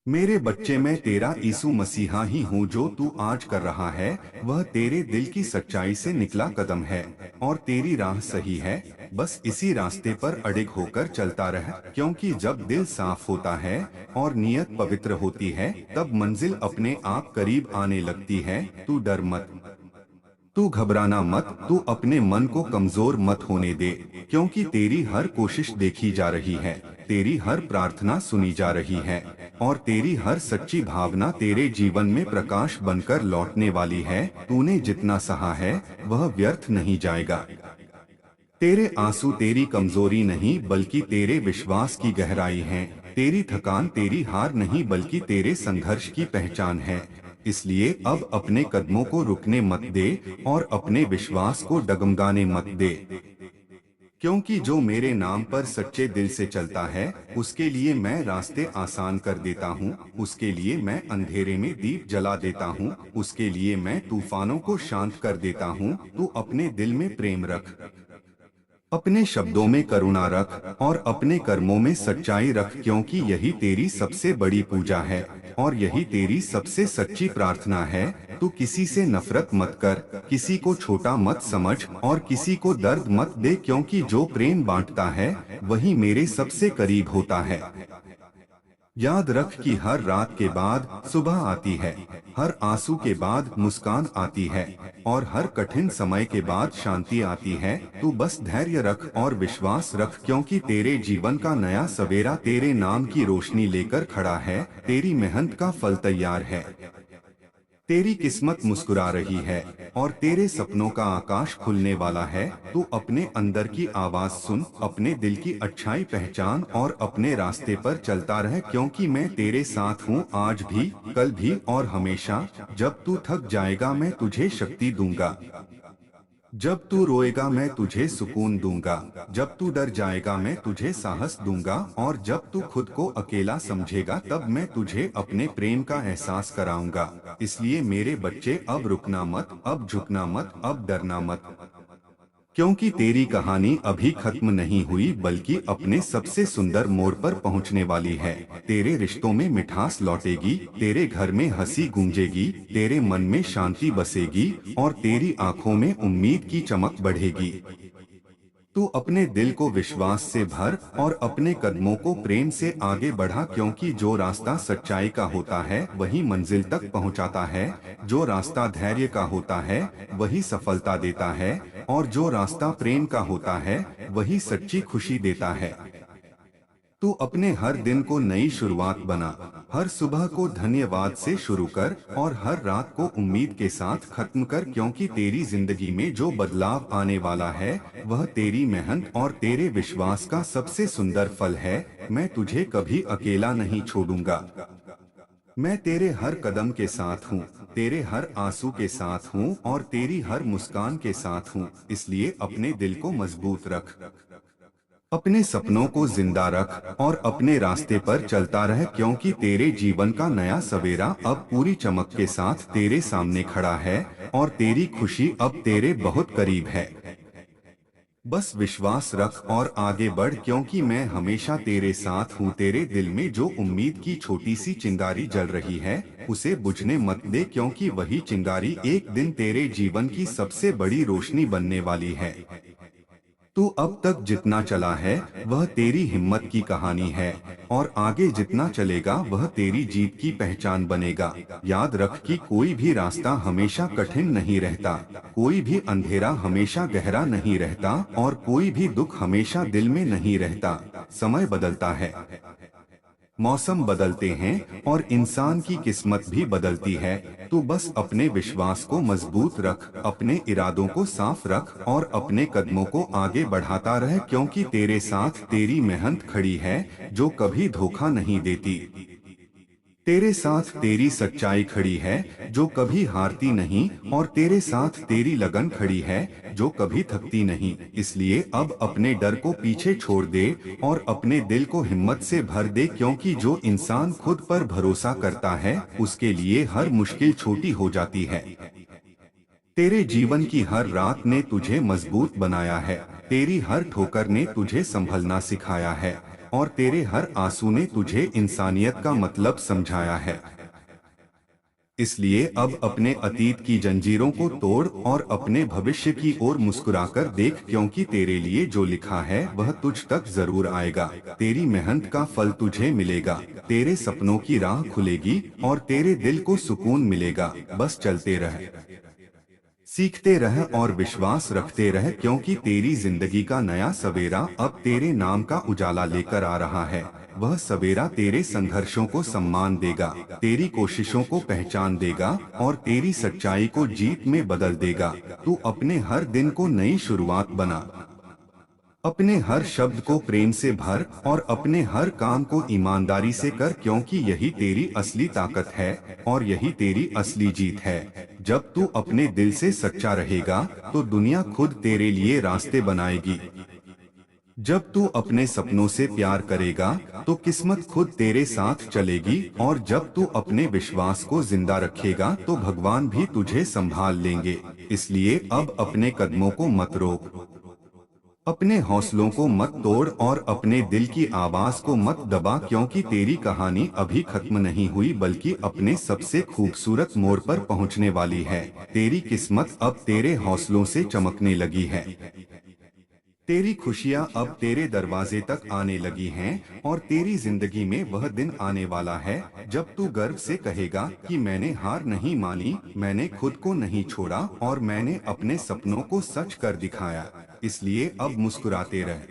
मेरे बच्चे, मैं तेरा यीशु मसीहा ही हूँ। जो तू आज कर रहा है वह तेरे दिल की सच्चाई से निकला कदम है और तेरी राह सही है। बस इसी रास्ते पर अडिग होकर चलता रह, क्योंकि जब दिल साफ होता है और नियत पवित्र होती है तब मंजिल अपने आप करीब आने लगती है। तू डर मत, तू घबराना मत, तू अपने मन को कमजोर मत होने दे, क्योंकि तेरी हर कोशिश देखी जा रही है, तेरी हर प्रार्थना सुनी जा रही है और तेरी हर सच्ची भावना तेरे जीवन में प्रकाश बनकर लौटने वाली है। तूने जितना सहा है वह व्यर्थ नहीं जाएगा। तेरे आंसू तेरी कमजोरी नहीं बल्कि तेरे विश्वास की गहराई हैं। तेरी थकान तेरी हार नहीं बल्कि तेरे संघर्ष की पहचान है। इसलिए अब अपने कदमों को रुकने मत दे और अपने विश्वास को डगमगाने मत दे, क्योंकि जो मेरे नाम पर सच्चे दिल से चलता है उसके लिए मैं रास्ते आसान कर देता हूँ। उसके लिए मैं अंधेरे में दीप जला देता हूँ। उसके लिए मैं तूफानों को शांत कर देता हूँ। तू अपने दिल में प्रेम रख, अपने शब्दों में करुणा रख और अपने कर्मों में सच्चाई रख, क्योंकि यही तेरी सबसे बड़ी पूजा है और यही तेरी सबसे सच्ची प्रार्थना है। तू किसी से नफरत मत कर, किसी को छोटा मत समझ और किसी को दर्द मत दे, क्योंकि जो प्रेम बांटता है वही मेरे सबसे करीब होता है। याद रख कि हर रात के बाद सुबह आती है, हर आंसू के बाद मुस्कान आती है और हर कठिन समय के बाद शांति आती है। तू बस धैर्य रख और विश्वास रख, क्योंकि तेरे जीवन का नया सवेरा तेरे नाम की रोशनी लेकर खड़ा है। तेरी मेहनत का फल तैयार है, तेरी किस्मत मुस्कुरा रही है और तेरे सपनों का आकाश खुलने वाला है। तू अपने अंदर की आवाज सुन, अपने दिल की अच्छाई पहचान और अपने रास्ते पर चलता रह, क्योंकि मैं तेरे साथ हूँ आज भी, कल भी और हमेशा। जब तू थक जाएगा मैं तुझे शक्ति दूंगा, जब तू रोएगा मैं तुझे सुकून दूंगा, जब तू डर जाएगा मैं तुझे साहस दूंगा और जब तू खुद को अकेला समझेगा तब मैं तुझे अपने प्रेम का एहसास कराऊंगा। इसलिए मेरे बच्चे, अब रुकना मत, अब झुकना मत, अब डरना मत, क्योंकि तेरी कहानी अभी खत्म नहीं हुई बल्कि अपने सबसे सुंदर मोड़ पर पहुंचने वाली है। तेरे रिश्तों में मिठास लौटेगी, तेरे घर में हंसी गूंजेगी, तेरे मन में शांति बसेगी और तेरी आंखों में उम्मीद की चमक बढ़ेगी। तू अपने दिल को विश्वास से भर और अपने कदमों को प्रेम से आगे बढ़ा, क्योंकि जो रास्ता सच्चाई का होता है वही मंजिल तक पहुंचाता है। जो रास्ता धैर्य का होता है वही सफलता देता है और जो रास्ता प्रेम का होता है वही सच्ची खुशी देता है। तू अपने हर दिन को नई शुरुआत बना, हर सुबह को धन्यवाद से शुरू कर और हर रात को उम्मीद के साथ खत्म कर, क्योंकि तेरी जिंदगी में जो बदलाव आने वाला है वह तेरी मेहनत और तेरे विश्वास का सबसे सुंदर फल है। मैं तुझे कभी अकेला नहीं छोड़ूंगा, मैं तेरे हर कदम के साथ हूँ, तेरे हर आंसू के साथ हूँ और तेरी हर मुस्कान के साथ हूँ। इसलिए अपने दिल को मजबूत रख, अपने सपनों को जिंदा रख और अपने रास्ते पर चलता रह, क्योंकि तेरे जीवन का नया सवेरा अब पूरी चमक के साथ तेरे सामने खड़ा है और तेरी खुशी अब तेरे बहुत करीब है। बस विश्वास रख और आगे बढ़, क्योंकि मैं हमेशा तेरे साथ हूँ। तेरे दिल में जो उम्मीद की छोटी सी चिंगारी जल रही है उसे बुझने मत दे, क्योंकि वही चिंगारी एक दिन तेरे जीवन की सबसे बड़ी रोशनी बनने वाली है। तू अब तक जितना चला है वह तेरी हिम्मत की कहानी है और आगे जितना चलेगा वह तेरी जीत की पहचान बनेगा। याद रख कि कोई भी रास्ता हमेशा कठिन नहीं रहता, कोई भी अंधेरा हमेशा गहरा नहीं रहता और कोई भी दुख हमेशा दिल में नहीं रहता। समय बदलता है, मौसम बदलते हैं और इंसान की किस्मत भी बदलती है। तू बस अपने विश्वास को मजबूत रख, अपने इरादों को साफ रख और अपने कदमों को आगे बढ़ाता रह, क्योंकि तेरे साथ तेरी मेहनत खड़ी है जो कभी धोखा नहीं देती। तेरे साथ तेरी सच्चाई खड़ी है जो कभी हारती नहीं और तेरे साथ तेरी लगन खड़ी है जो कभी थकती नहीं। इसलिए अब अपने डर को पीछे छोड़ दे और अपने दिल को हिम्मत से भर दे, क्योंकि जो इंसान खुद पर भरोसा करता है उसके लिए हर मुश्किल छोटी हो जाती है। तेरे जीवन की हर रात ने तुझे मजबूत बनाया है, तेरी हर ठोकर ने तुझे संभलना सिखाया है और तेरे हर आंसू ने तुझे इंसानियत का मतलब समझाया है। इसलिए अब अपने अतीत की जंजीरों को तोड़ और अपने भविष्य की ओर मुस्कुराकर देख, क्योंकि तेरे लिए जो लिखा है वह तुझ तक जरूर आएगा। तेरी मेहनत का फल तुझे मिलेगा, तेरे सपनों की राह खुलेगी और तेरे दिल को सुकून मिलेगा। बस चलते रह, सीखते रह और विश्वास रखते रह, क्योंकि तेरी जिंदगी का नया सवेरा अब तेरे नाम का उजाला लेकर आ रहा है। वह सवेरा तेरे संघर्षों को सम्मान देगा, तेरी कोशिशों को पहचान देगा और तेरी सच्चाई को जीत में बदल देगा। तू अपने हर दिन को नई शुरुआत बना, अपने हर शब्द को प्रेम से भर और अपने हर काम को ईमानदारी से कर, क्योंकि यही तेरी असली ताकत है और यही तेरी असली जीत है। जब तू अपने दिल से सच्चा रहेगा तो दुनिया खुद तेरे लिए रास्ते बनाएगी। जब तू अपने सपनों से प्यार करेगा तो किस्मत खुद तेरे साथ चलेगी, और जब तू अपने विश्वास को जिंदा रखेगा तो भगवान भी तुझे संभाल लेंगे। इसलिए अब अपने कदमों को मत रोक, अपने हौसलों को मत तोड़ और अपने दिल की आवाज को मत दबा, क्योंकि तेरी कहानी अभी खत्म नहीं हुई बल्कि अपने सबसे खूबसूरत मोड़ पर पहुंचने वाली है। तेरी किस्मत अब तेरे हौसलों से चमकने लगी है, तेरी खुशियां अब तेरे दरवाजे तक आने लगी हैं और तेरी जिंदगी में वह दिन आने वाला है जब तू गर्व से कहेगा कि मैंने हार नहीं मानी, मैंने खुद को नहीं छोड़ा और मैंने अपने सपनों को सच कर दिखाया। इसलिए अब मुस्कुराते रह,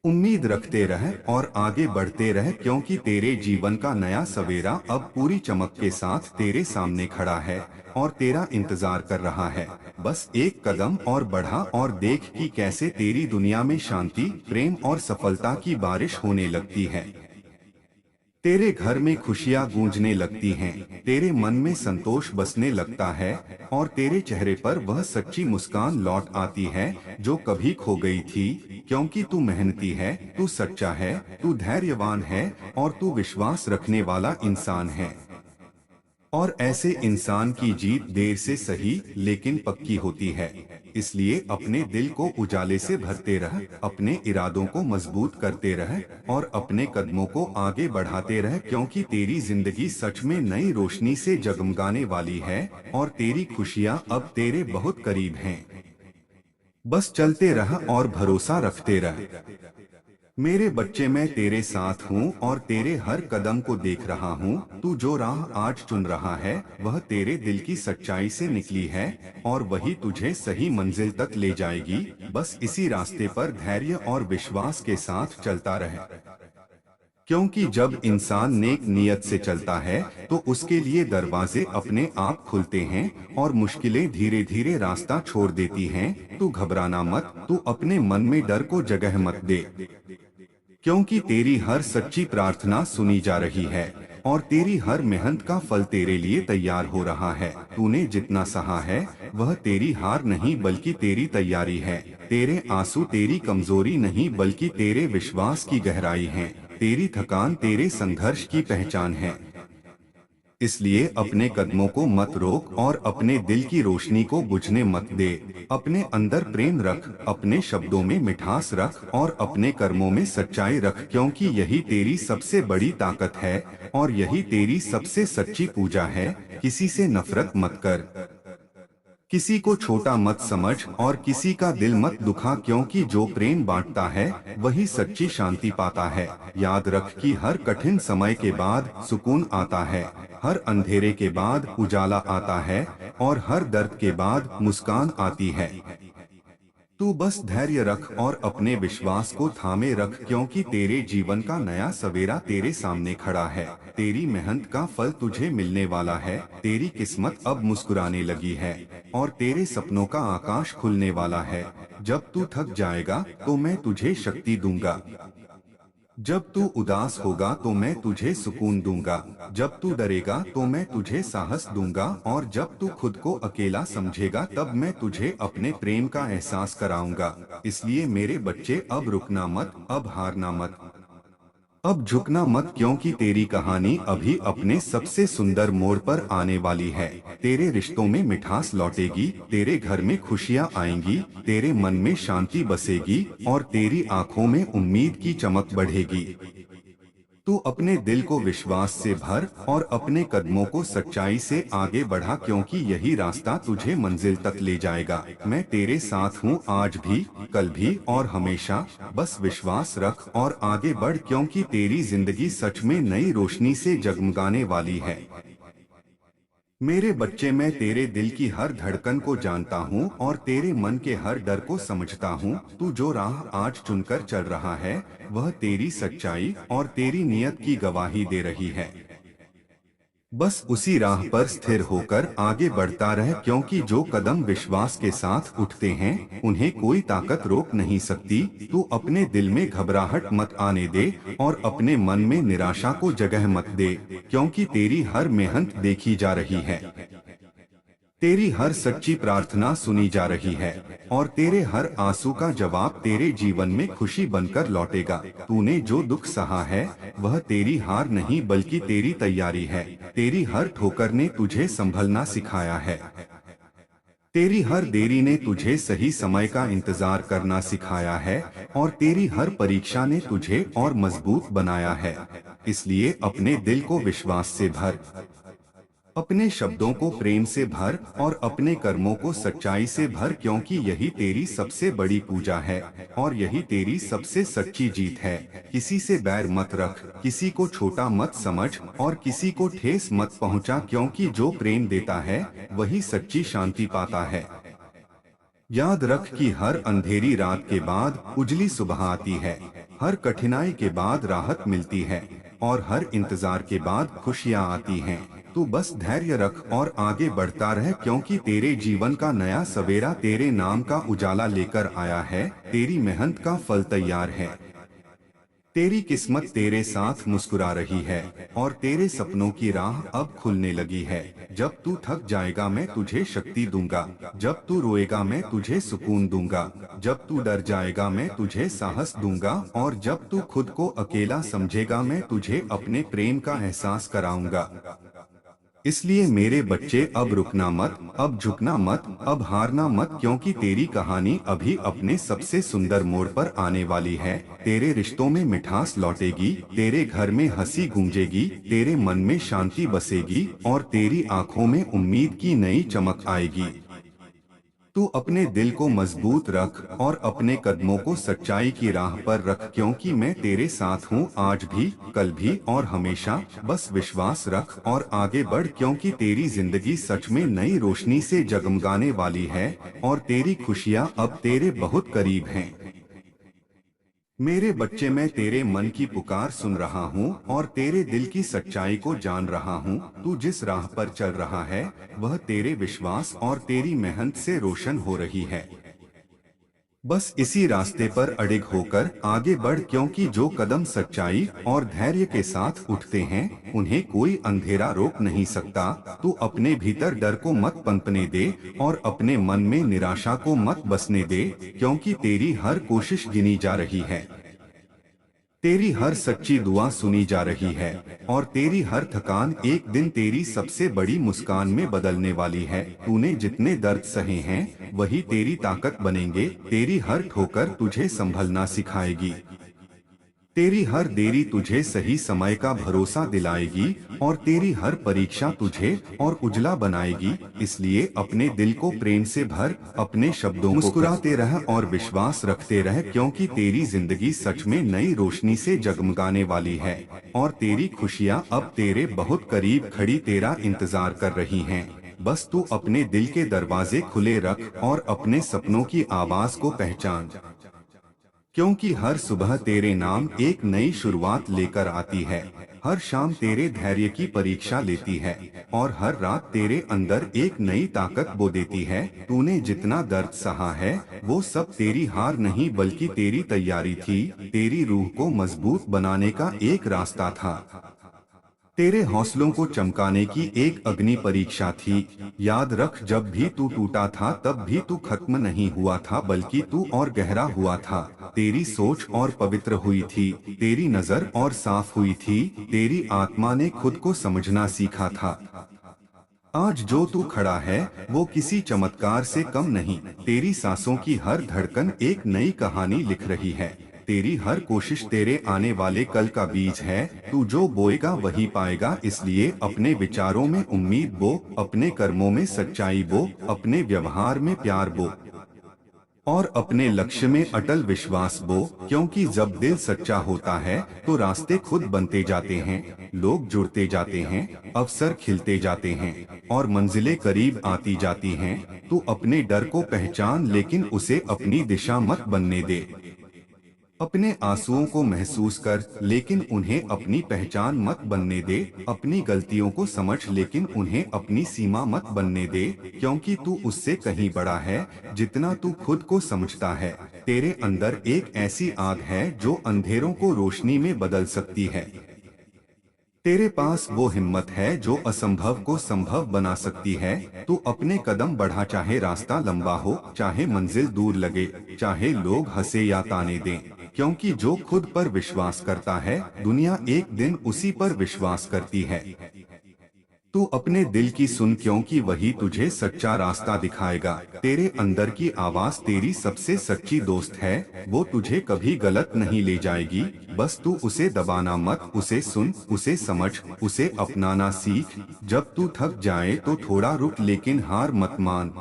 उम्मीद रखते रह और आगे बढ़ते रह, क्योंकि तेरे जीवन का नया सवेरा अब पूरी चमक के साथ तेरे सामने खड़ा है और तेरा इंतजार कर रहा है। बस एक कदम और बढ़ा और देख कि कैसे तेरी दुनिया में शांति, प्रेम और सफलता की बारिश होने लगती है। तेरे घर में खुशियां गूंजने लगती हैं, तेरे मन में संतोष बसने लगता है और तेरे चेहरे पर वह सच्ची मुस्कान लौट आती है जो कभी खो गई थी, क्योंकि तू मेहनती है, तू सच्चा है, तू धैर्यवान है और तू विश्वास रखने वाला इंसान है। और ऐसे इंसान की जीत देर से सही लेकिन पक्की होती है। इसलिए अपने दिल को उजाले से भरते रह, अपने इरादों को मजबूत करते रह और अपने कदमों को आगे बढ़ाते रह, क्योंकि तेरी जिंदगी सच में नई रोशनी से जगमगाने वाली है और तेरी खुशियां अब तेरे बहुत करीब हैं। बस चलते रह और भरोसा रखते रह। मेरे बच्चे, मैं तेरे साथ हूँ और तेरे हर कदम को देख रहा हूँ। तू जो राह आज चुन रहा है वह तेरे दिल की सच्चाई से निकली है और वही तुझे सही मंजिल तक ले जाएगी। बस इसी रास्ते पर धैर्य और विश्वास के साथ चलता रहे, क्योंकि जब इंसान नेक नियत से चलता है तो उसके लिए दरवाजे अपने आप खुलते हैं और मुश्किलें धीरे धीरे रास्ता छोड़ देती हैं। तू घबराना मत, तू अपने मन में डर को जगह मत दे, क्योंकि तेरी हर सच्ची प्रार्थना सुनी जा रही है और तेरी हर मेहनत का फल तेरे लिए तैयार हो रहा है। तूने जितना सहा है वह तेरी हार नहीं बल्कि तेरी तैयारी है। तेरे आंसू तेरी कमजोरी नहीं बल्कि तेरे विश्वास की गहराई है। तेरी थकान तेरे संघर्ष की पहचान है। इसलिए अपने कदमों को मत रोक और अपने दिल की रोशनी को बुझने मत दे। अपने अंदर प्रेम रख, अपने शब्दों में मिठास रख और अपने कर्मों में सच्चाई रख, क्योंकि यही तेरी सबसे बड़ी ताकत है और यही तेरी सबसे सच्ची पूजा है। किसी से नफरत मत कर, किसी को छोटा मत समझ और किसी का दिल मत दुखा, क्योंकि जो प्रेम बांटता है वही सच्ची शांति पाता है। याद रख कि हर कठिन समय के बाद सुकून आता है, हर अंधेरे के बाद उजाला आता है और हर दर्द के बाद मुस्कान आती है। तू बस धैर्य रख और अपने विश्वास को थामे रख, क्योंकि तेरे जीवन का नया सवेरा तेरे सामने खड़ा है। तेरी मेहनत का फल तुझे मिलने वाला है। तेरी किस्मत अब मुस्कुराने लगी है और तेरे सपनों का आकाश खुलने वाला है। जब तू थक जाएगा तो मैं तुझे शक्ति दूंगा, जब तू उदास होगा तो मैं तुझे सुकून दूंगा, जब तू डरेगा तो मैं तुझे साहस दूंगा और जब तू खुद को अकेला समझेगा तब मैं तुझे अपने प्रेम का एहसास कराऊंगा। इसलिए मेरे बच्चे, अब रुकना मत, अब हारना मत। अब झुकना मत, क्योंकि तेरी कहानी अभी अपने सबसे सुंदर मोड़ पर आने वाली है। तेरे रिश्तों में मिठास लौटेगी, तेरे घर में खुशियां आएंगी, तेरे मन में शांति बसेगी और तेरी आंखों में उम्मीद की चमक बढ़ेगी। तू अपने दिल को विश्वास से भर और अपने कदमों को सच्चाई से आगे बढ़ा, क्योंकि यही रास्ता तुझे मंजिल तक ले जाएगा। मैं तेरे साथ हूँ, आज भी, कल भी और हमेशा। बस विश्वास रख और आगे बढ़, क्योंकि तेरी जिंदगी सच में नई रोशनी से जगमगाने वाली है। मेरे बच्चे, मैं तेरे दिल की हर धड़कन को जानता हूँ और तेरे मन के हर डर को समझता हूँ। तू जो राह आज चुनकर चल रहा है, वह तेरी सच्चाई और तेरी नियत की गवाही दे रही है। बस उसी राह पर स्थिर होकर आगे बढ़ता रह, क्योंकि जो कदम विश्वास के साथ उठते हैं, उन्हें कोई ताकत रोक नहीं सकती। तू अपने दिल में घबराहट मत आने दे और अपने मन में निराशा को जगह मत दे, क्योंकि तेरी हर मेहनत देखी जा रही है। तेरी हर सच्ची प्रार्थना सुनी जा रही है और तेरे हर आंसू का जवाब तेरे जीवन में खुशी बनकर लौटेगा। तूने जो दुख सहा है, वह तेरी हार नहीं बल्कि तेरी तैयारी है। तेरी हर ठोकर ने तुझे संभलना सिखाया है। तेरी हर देरी ने तुझे सही समय का इंतजार करना सिखाया है और तेरी हर परीक्षा ने तुझे और मजबूत बनाया है। इसलिए अपने दिल को विश्वास से भर, अपने शब्दों को प्रेम से भर और अपने कर्मों को सच्चाई से भर, क्योंकि यही तेरी सबसे बड़ी पूजा है और यही तेरी सबसे सच्ची जीत है। किसी से बैर मत रख, किसी को छोटा मत समझ और किसी को ठेस मत पहुंचा, क्योंकि जो प्रेम देता है वही सच्ची शांति पाता है। याद रख कि हर अंधेरी रात के बाद उजली सुबह आती है, हर कठिनाई के बाद राहत मिलती है और हर इंतजार के बाद खुशियां आती हैं। तू बस धैर्य रख और आगे बढ़ता रह, क्योंकि तेरे जीवन का नया सवेरा तेरे नाम का उजाला लेकर आया है। तेरी मेहनत का फल तैयार है। तेरी किस्मत तेरे साथ मुस्कुरा रही है और तेरे सपनों की राह अब खुलने लगी है। जब तू थक जाएगा, मैं तुझे शक्ति दूंगा। जब तू रोएगा, मैं तुझे सुकून दूंगा। जब तू डर जाएगा, मैं तुझे साहस दूंगा और जब तू खुद को अकेला समझेगा, मैं तुझे अपने प्रेम का एहसास कराऊंगा। इसलिए मेरे बच्चे, अब रुकना मत, अब झुकना मत, अब हारना मत, क्योंकि तेरी कहानी अभी अपने सबसे सुंदर मोड़ पर आने वाली है। तेरे रिश्तों में मिठास लौटेगी, तेरे घर में हंसी गूंजेगी, तेरे मन में शांति बसेगी और तेरी आंखों में उम्मीद की नई चमक आएगी। तू अपने दिल को मजबूत रख और अपने कदमों को सच्चाई की राह पर रख, क्योंकि मैं तेरे साथ हूँ, आज भी, कल भी और हमेशा। बस विश्वास रख और आगे बढ़, क्योंकि तेरी जिंदगी सच में नई रोशनी से जगमगाने वाली है और तेरी खुशियाँ अब तेरे बहुत करीब हैं। मेरे बच्चे, मैं तेरे मन की पुकार सुन रहा हूँ और तेरे दिल की सच्चाई को जान रहा हूँ। तू जिस राह पर चल रहा है, वह तेरे विश्वास और तेरी मेहनत से रोशन हो रही है। बस इसी रास्ते पर अडिग होकर आगे बढ़, क्योंकि जो कदम सच्चाई और धैर्य के साथ उठते हैं, उन्हें कोई अंधेरा रोक नहीं सकता। तू अपने भीतर डर को मत पनपने दे और अपने मन में निराशा को मत बसने दे, क्योंकि तेरी हर कोशिश गिनी जा रही है। तेरी हर सच्ची दुआ सुनी जा रही है और तेरी हर थकान एक दिन तेरी सबसे बड़ी मुस्कान में बदलने वाली है। तूने जितने दर्द सहे हैं, वही तेरी ताकत बनेंगे। तेरी हर ठोकर तुझे संभलना सिखाएगी। तेरी हर देरी तुझे सही समय का भरोसा दिलाएगी और तेरी हर परीक्षा तुझे और उजला बनाएगी। इसलिए अपने दिल को प्रेम से भर, अपने शब्दों मुस्कुराते रह और विश्वास रखते रह, क्योंकि तेरी जिंदगी सच में नई रोशनी से जगमगाने वाली है और तेरी खुशियाँ अब तेरे बहुत करीब खड़ी तेरा इंतजार कर रही हैं। बस तू अपने दिल के दरवाजे खुले रख और अपने सपनों की आवाज को पहचान, क्योंकि हर सुबह तेरे नाम एक नई शुरुआत लेकर आती है। हर शाम तेरे धैर्य की परीक्षा लेती है और हर रात तेरे अंदर एक नई ताकत बो देती है। तूने जितना दर्द सहा है, वो सब तेरी हार नहीं बल्कि तेरी तैयारी थी। तेरी रूह को मजबूत बनाने का एक रास्ता था। तेरे हौसलों को चमकाने की एक अग्नि परीक्षा थी। याद रख, जब भी तू टूटा था, तब भी तू खत्म नहीं हुआ था, बल्कि तू और गहरा हुआ था। तेरी सोच और पवित्र हुई थी, तेरी नजर और साफ हुई थी, तेरी आत्मा ने खुद को समझना सीखा था। आज जो तू खड़ा है वो किसी चमत्कार से कम नहीं। तेरी सांसों की हर धड़कन एक नई कहानी लिख रही है। तेरी हर कोशिश तेरे आने वाले कल का बीज है। तू जो बोएगा वही पाएगा, इसलिए अपने विचारों में उम्मीद बो, अपने कर्मों में सच्चाई बो, अपने व्यवहार में प्यार बो और अपने लक्ष्य में अटल विश्वास बो। क्योंकि जब दिल सच्चा होता है तो रास्ते खुद बनते जाते हैं, लोग जुड़ते जाते हैं, अवसर खिलते जाते हैं और मंजिलें करीब आती जाती हैं। तू अपने डर को पहचान, लेकिन उसे अपनी दिशा मत बनने दे। अपने आंसुओं को महसूस कर, लेकिन उन्हें अपनी पहचान मत बनने दे। अपनी गलतियों को समझ, लेकिन उन्हें अपनी सीमा मत बनने दे। क्योंकि तू उससे कहीं बड़ा है जितना तू खुद को समझता है। तेरे अंदर एक ऐसी आग है जो अंधेरों को रोशनी में बदल सकती है। तेरे पास वो हिम्मत है जो असंभव को संभव बना सकती है। तू अपने कदम बढ़ा, चाहे रास्ता लंबा हो, चाहे मंजिल दूर लगे, चाहे लोग हंसे या ताने दें। क्योंकि जो खुद पर विश्वास करता है, दुनिया एक दिन उसी पर विश्वास करती है। तू अपने दिल की सुन, क्योंकि वही तुझे सच्चा रास्ता दिखाएगा। तेरे अंदर की आवाज तेरी सबसे सच्ची दोस्त है। वो तुझे कभी गलत नहीं ले जाएगी। बस तू उसे दबाना मत, उसे सुन, उसे समझ, उसे अपनाना सीख। जब तू थक जाए तो थोड़ा रुक, लेकिन हार मत मान।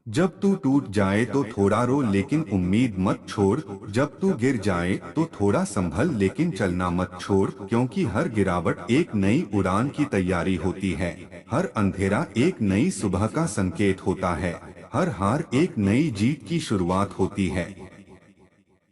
जब तू टूट जाए तो थोड़ा रो, लेकिन उम्मीद मत छोड़। जब तू गिर जाए तो थोड़ा संभल, लेकिन चलना मत छोड़। क्योंकि हर गिरावट एक नई उड़ान की तैयारी होती है। हर अंधेरा एक नई सुबह का संकेत होता है। हर हार एक नई जीत की शुरुआत होती है।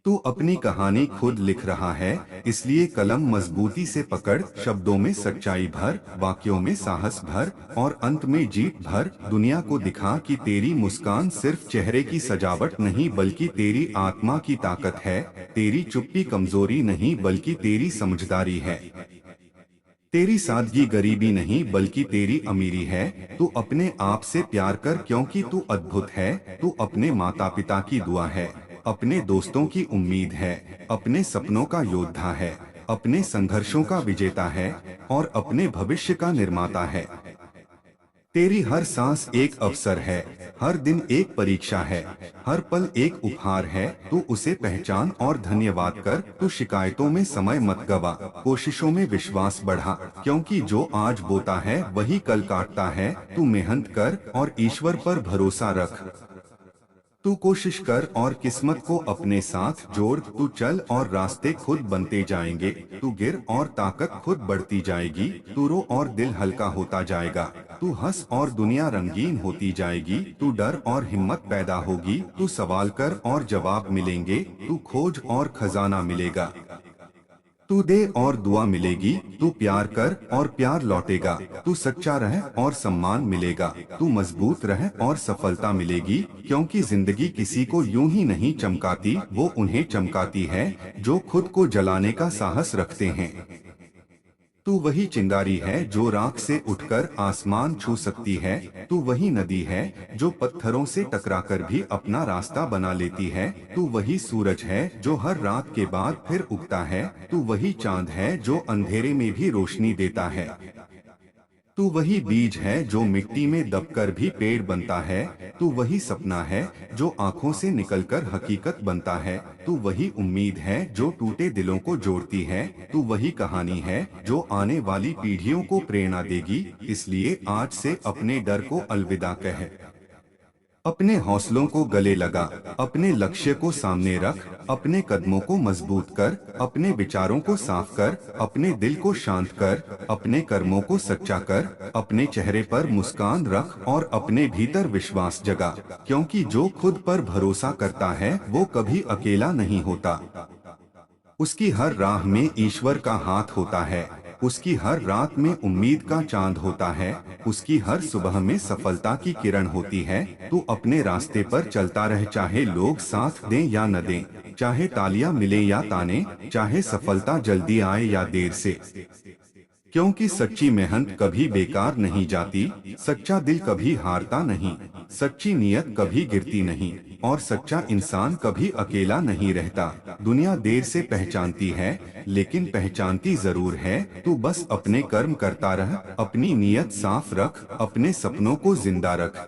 तू अपनी कहानी खुद लिख रहा है, इसलिए कलम मजबूती से पकड़। शब्दों में सच्चाई भर, वाक्यों में साहस भर और अंत में जीत भर। दुनिया को दिखा कि तेरी मुस्कान सिर्फ चेहरे की सजावट नहीं, बल्कि तेरी आत्मा की ताकत है। तेरी चुप्पी कमजोरी नहीं, बल्कि तेरी समझदारी है। तेरी सादगी गरीबी नहीं, बल्कि तेरी अमीरी है। तू अपने आप से प्यार कर, क्योंकि तू अद्भुत है। तू अपने माता पिता की दुआ है, अपने दोस्तों की उम्मीद है, अपने सपनों का योद्धा है, अपने संघर्षों का विजेता है और अपने भविष्य का निर्माता है। तेरी हर सांस एक अवसर है, हर दिन एक परीक्षा है, हर पल एक उपहार है। तू उसे पहचान और धन्यवाद कर। तू शिकायतों में समय मत गवा, कोशिशों में विश्वास बढ़ा। क्योंकि जो आज बोता है वही कल काटता है। तू मेहनत कर और ईश्वर पर भरोसा रख। तू कोशिश कर और किस्मत को अपने साथ जोड़। तू चल और रास्ते खुद बनते जाएंगे। तू गिर और ताकत खुद बढ़ती जाएगी। तू रो और दिल हल्का होता जाएगा। तू हंस और दुनिया रंगीन होती जाएगी। तू डर और हिम्मत पैदा होगी। तू सवाल कर और जवाब मिलेंगे। तू खोज और खजाना मिलेगा। तू दे और दुआ मिलेगी। तू प्यार कर और प्यार लौटेगा। तू सच्चा रह और सम्मान मिलेगा। तू मजबूत रह और सफलता मिलेगी। क्योंकि जिंदगी किसी को यूं ही नहीं चमकाती, वो उन्हें चमकाती है जो खुद को जलाने का साहस रखते हैं। तू वही चिंगारी है जो राख से उठकर आसमान छू सकती है। तू वही नदी है जो पत्थरों से टकराकर भी अपना रास्ता बना लेती है। तू वही सूरज है जो हर रात के बाद फिर उगता है। तू वही चांद है जो अंधेरे में भी रोशनी देता है। तू वही बीज है जो मिट्टी में दबकर भी पेड़ बनता है। तू वही सपना है जो आंखों से निकलकर हकीकत बनता है। तू वही उम्मीद है जो टूटे दिलों को जोड़ती है। तू वही कहानी है जो आने वाली पीढ़ियों को प्रेरणा देगी। इसलिए आज से अपने डर को अलविदा कह, अपने हौसलों को गले लगा, अपने लक्ष्य को सामने रख, अपने कदमों को मजबूत कर, अपने विचारों को साफ कर, अपने दिल को शांत कर, अपने कर्मों को सच्चा कर, अपने चेहरे पर मुस्कान रख और अपने भीतर विश्वास जगा। क्योंकि जो खुद पर भरोसा करता है वो कभी अकेला नहीं होता। उसकी हर राह में ईश्वर का हाथ होता है। उसकी हर रात में उम्मीद का चांद होता है। उसकी हर सुबह में सफलता की किरण होती है। तू अपने रास्ते पर चलता रह, चाहे लोग साथ दें या न दें, चाहे तालियां मिले या ताने, चाहे सफलता जल्दी आए या देर से। क्योंकि सच्ची मेहनत कभी बेकार नहीं जाती, सच्चा दिल कभी हारता नहीं। सच्ची नीयत कभी गिरती नहीं और सच्चा इंसान कभी अकेला नहीं रहता। दुनिया देर से पहचानती है, लेकिन पहचानती जरूर है। तू बस अपने कर्म करता रह, अपनी नीयत साफ रख, अपने सपनों को जिंदा रख,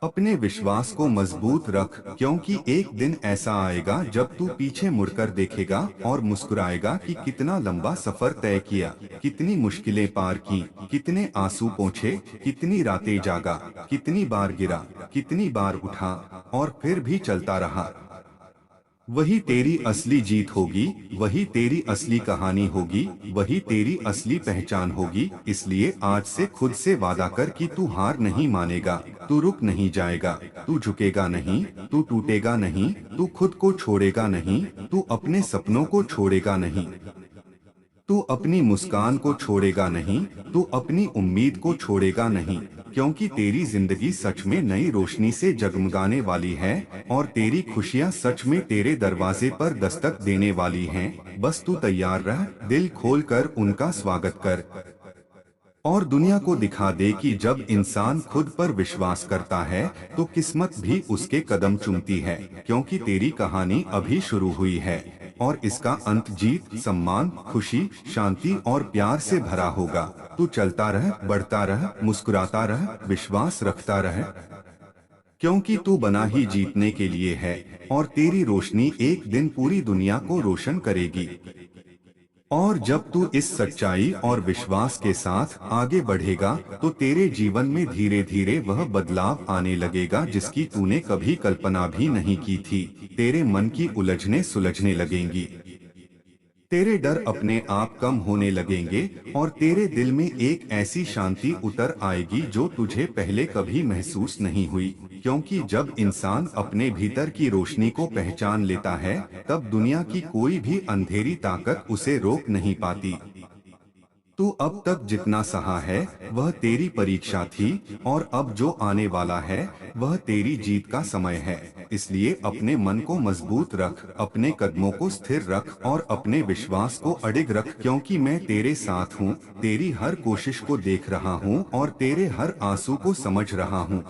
अपने विश्वास को मजबूत रख, क्योंकि एक दिन ऐसा आएगा जब तू पीछे मुड़कर देखेगा और मुस्कुराएगा कि कितना लंबा सफर तय किया, कितनी मुश्किलें पार की, कितने आंसू पोंछे, कितनी रातें जागा, कितनी बार गिरा, कितनी बार उठा और फिर भी चलता रहा। वही तेरी असली जीत होगी, वही तेरी असली कहानी होगी, वही तेरी असली पहचान होगी। इसलिए आज से खुद से वादा कर कि तू हार नहीं मानेगा, तू रुक नहीं जाएगा, तू झुकेगा नहीं, तू टूटेगा नहीं, तू खुद को छोड़ेगा नहीं, तू अपने सपनों को छोड़ेगा नहीं, तू अपनी मुस्कान को छोड़ेगा नहीं, तू अपनी उम्मीद को छोड़ेगा नहीं, क्योंकि तेरी जिंदगी सच में नई रोशनी से जगमगाने वाली है और तेरी खुशियां सच में तेरे दरवाजे पर दस्तक देने वाली हैं। बस तू तैयार रह, दिल खोल कर उनका स्वागत कर और दुनिया को दिखा दे कि जब इंसान खुद पर विश्वास करता है तो किस्मत भी उसके कदम चूमती है, क्योंकि तेरी कहानी अभी शुरू हुई है और इसका अंत जीत, सम्मान, खुशी, शांति और प्यार से भरा होगा। तू चलता रह, बढ़ता रह, मुस्कुराता रह, विश्वास रखता रह, क्योंकि तू बना ही जीतने के लिए है और तेरी रोशनी एक दिन पूरी दुनिया को रोशन करेगी। और जब तू इस सच्चाई और विश्वास के साथ आगे बढ़ेगा तो तेरे जीवन में धीरे धीरे वह बदलाव आने लगेगा जिसकी तूने कभी कल्पना भी नहीं की थी। तेरे मन की उलझने सुलझने लगेंगी, तेरे डर अपने आप कम होने लगेंगे और तेरे दिल में एक ऐसी शांति उतर आएगी जो तुझे पहले कभी महसूस नहीं हुई। क्योंकि जब इंसान अपने भीतर की रोशनी को पहचान लेता है तब दुनिया की कोई भी अंधेरी ताकत उसे रोक नहीं पाती। तू अब तक जितना सहा है वह तेरी परीक्षा थी और अब जो आने वाला है वह तेरी जीत का समय है। इसलिए अपने मन को मजबूत रख, अपने कदमों को स्थिर रख और अपने विश्वास को अडिग रख, क्योंकि मैं तेरे साथ हूँ, तेरी हर कोशिश को देख रहा हूँ और तेरे हर आंसू को समझ रहा हूँ।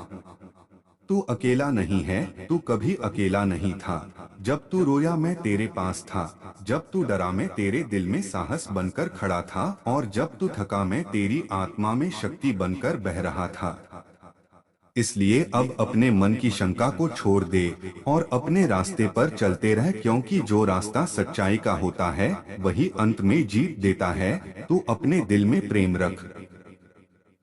तू अकेला नहीं है, तू कभी अकेला नहीं था। जब तू रोया मैं तेरे पास था, जब तू डरा मैं तेरे दिल में साहस बनकर खड़ा था और जब तू थका मैं तेरी आत्मा में शक्ति बनकर बह रहा था। इसलिए अब अपने मन की शंका को छोड़ दे और अपने रास्ते पर चलते रह, क्योंकि जो रास्ता सच्चाई का होता है वही अंत में जीत देता है। तू अपने दिल में प्रेम रख,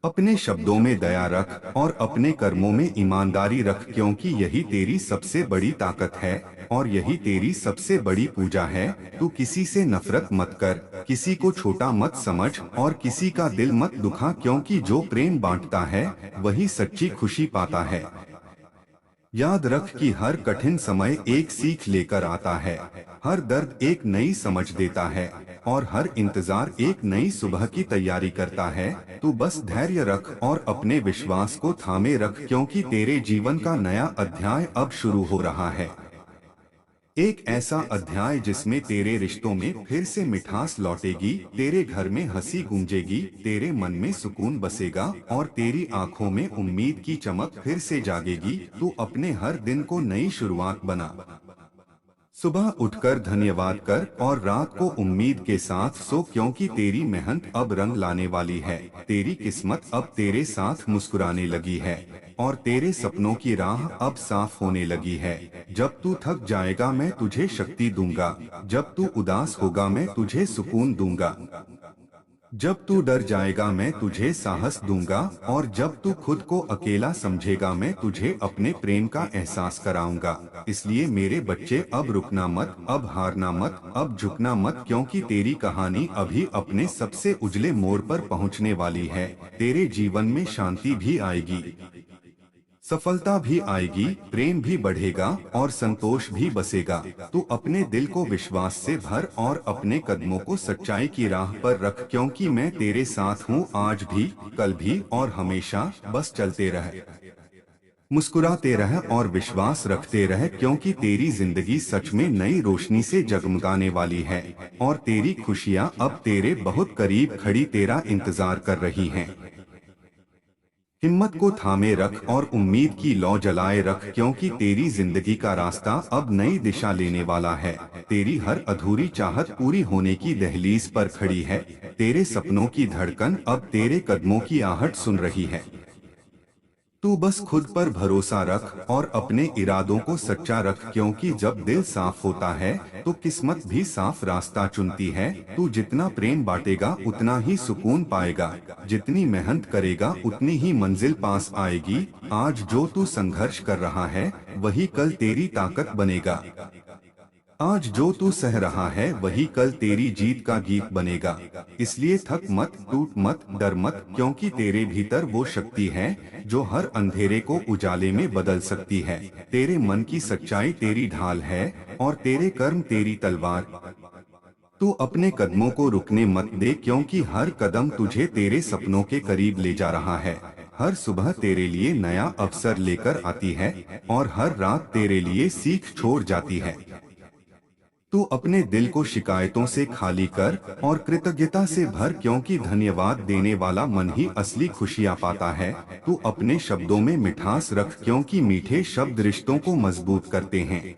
अपने शब्दों में दया रख और अपने कर्मों में ईमानदारी रख, क्योंकि यही तेरी सबसे बड़ी ताकत है और यही तेरी सबसे बड़ी पूजा है। तू किसी से नफरत मत कर, किसी को छोटा मत समझ और किसी का दिल मत दुखा, क्योंकि जो प्रेम बांटता है वही सच्ची खुशी पाता है। याद रख कि हर कठिन समय एक सीख लेकर आता है, हर दर्द एक नई समझ देता है और हर इंतजार एक नई सुबह की तैयारी करता है। तू बस धैर्य रख और अपने विश्वास को थामे रख, क्योंकि तेरे जीवन का नया अध्याय अब शुरू हो रहा है। एक ऐसा अध्याय जिसमें तेरे रिश्तों में फिर से मिठास लौटेगी, तेरे घर में हंसी गूंजेगी, तेरे मन में सुकून बसेगा और तेरी आंखों में उम्मीद की चमक फिर से जागेगी। तू अपने हर दिन को नई शुरुआत बना, सुबह उठकर धन्यवाद कर और रात को उम्मीद के साथ सो, क्योंकि तेरी मेहनत अब रंग लाने वाली है। तेरी किस्मत अब तेरे साथ मुस्कुराने लगी है और तेरे सपनों की राह अब साफ होने लगी है। जब तू थक जाएगा मैं तुझे शक्ति दूंगा, जब तू उदास होगा मैं तुझे सुकून दूंगा, जब तू डर जाएगा मैं तुझे साहस दूंगा और जब तू खुद को अकेला समझेगा मैं तुझे अपने प्रेम का एहसास कराऊंगा। इसलिए मेरे बच्चे अब रुकना मत, अब हारना मत, अब झुकना मत, क्योंकि तेरी कहानी अभी अपने सबसे उजले मोड़ पर पहुंचने वाली है। तेरे जीवन में शांति भी आएगी, सफलता भी आएगी, प्रेम भी बढ़ेगा और संतोष भी बसेगा। तू अपने दिल को विश्वास से भर और अपने कदमों को सच्चाई की राह पर रख, क्योंकि मैं तेरे साथ हूँ आज भी, कल भी और हमेशा। बस चलते रह, मुस्कुराते रह और विश्वास रखते रह, क्योंकि तेरी जिंदगी सच में नई रोशनी से जगमगाने वाली है और तेरी खुशियाँ अब तेरे बहुत करीब खड़ी तेरा इंतजार कर रही हैं। हिम्मत को थामे रख और उम्मीद की लौ जलाए रख, क्योंकि तेरी जिंदगी का रास्ता अब नई दिशा लेने वाला है। तेरी हर अधूरी चाहत पूरी होने की दहलीज पर खड़ी है। तेरे सपनों की धड़कन अब तेरे कदमों की आहट सुन रही है। तू बस खुद पर भरोसा रख और अपने इरादों को सच्चा रख, क्योंकि जब दिल साफ होता है तो किस्मत भी साफ रास्ता चुनती है। तू जितना प्रेम बांटेगा उतना ही सुकून पाएगा, जितनी मेहनत करेगा उतनी ही मंजिल पास आएगी। आज जो तू संघर्ष कर रहा है वही कल तेरी ताकत बनेगा। आज जो तू सह रहा है वही कल तेरी जीत का गीत बनेगा। इसलिए थक मत, टूट मत, डर मत, क्योंकि तेरे भीतर वो शक्ति है जो हर अंधेरे को उजाले में बदल सकती है। तेरे मन की सच्चाई तेरी ढाल है और तेरे कर्म तेरी तलवार। तू अपने कदमों को रुकने मत दे, क्योंकि हर कदम तुझे तेरे सपनों के करीब ले जा रहा है। हर सुबह तेरे लिए नया अवसर लेकर आती है और हर रात तेरे लिए सीख छोड़ जाती है। तू अपने दिल को शिकायतों से खाली कर और कृतज्ञता से भर, क्योंकि धन्यवाद देने वाला मन ही असली खुशियाँ पाता है। तू अपने शब्दों में मिठास रख, क्योंकि मीठे शब्द रिश्तों को मजबूत करते हैं।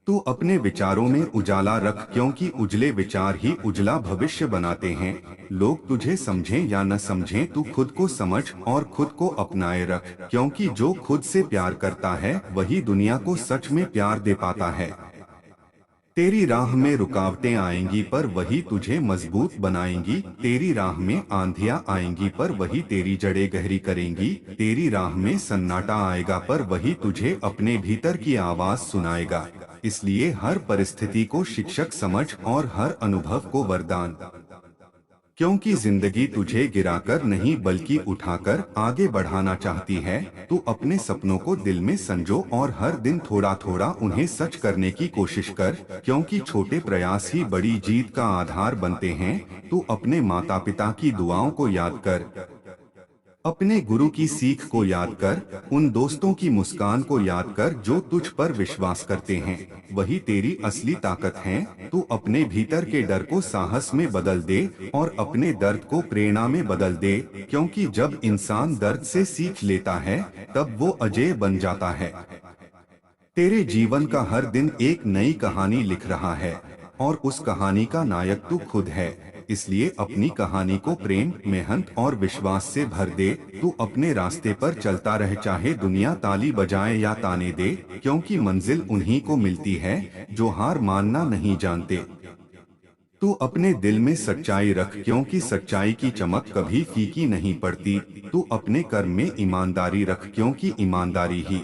तू अपने विचारों में उजाला रख, क्योंकि उजले विचार ही उजला भविष्य बनाते हैं। लोग तुझे समझें या न समझें, तू खुद को समझ और खुद को अपनाए रख, क्योंकि जो खुद से प्यार करता है वही दुनिया को सच में प्यार दे पाता है। तेरी राह में रुकावटें आएंगी पर वही तुझे मजबूत बनाएंगी। तेरी राह में आंधियां आएंगी पर वही तेरी जड़ें गहरी करेंगी। तेरी राह में सन्नाटा आएगा पर वही तुझे अपने भीतर की आवाज सुनाएगा। इसलिए हर परिस्थिति को शिक्षक समझ और हर अनुभव को वरदान, क्योंकि जिंदगी तुझे गिराकर नहीं बल्कि उठाकर आगे बढ़ाना चाहती है। तू अपने सपनों को दिल में संजो और हर दिन थोड़ा थोड़ा उन्हें सच करने की कोशिश कर, क्योंकि छोटे प्रयास ही बड़ी जीत का आधार बनते हैं। तू अपने माता पिता की दुआओं को याद कर, अपने गुरु की सीख को याद कर, उन दोस्तों की मुस्कान को याद कर जो तुझ पर विश्वास करते हैं। वही तेरी असली ताकत है। तू अपने भीतर के डर को साहस में बदल दे और अपने दर्द को प्रेरणा में बदल दे, क्योंकि जब इंसान दर्द से सीख लेता है तब वो अजेय बन जाता है। तेरे जीवन का हर दिन एक नई कहानी लिख रहा है और उस कहानी का नायक तू खुद है। इसलिए अपनी कहानी को प्रेम, मेहनत और विश्वास से भर दे। तू अपने रास्ते पर चलता रह, चाहे दुनिया ताली बजाए या ताने दे, क्योंकि मंजिल उन्हीं को मिलती है जो हार मानना नहीं जानते। तू अपने दिल में सच्चाई रख, क्योंकि सच्चाई की चमक कभी फीकी नहीं पड़ती। तू अपने कर्म में ईमानदारी रख, क्योंकि ईमानदारी ही।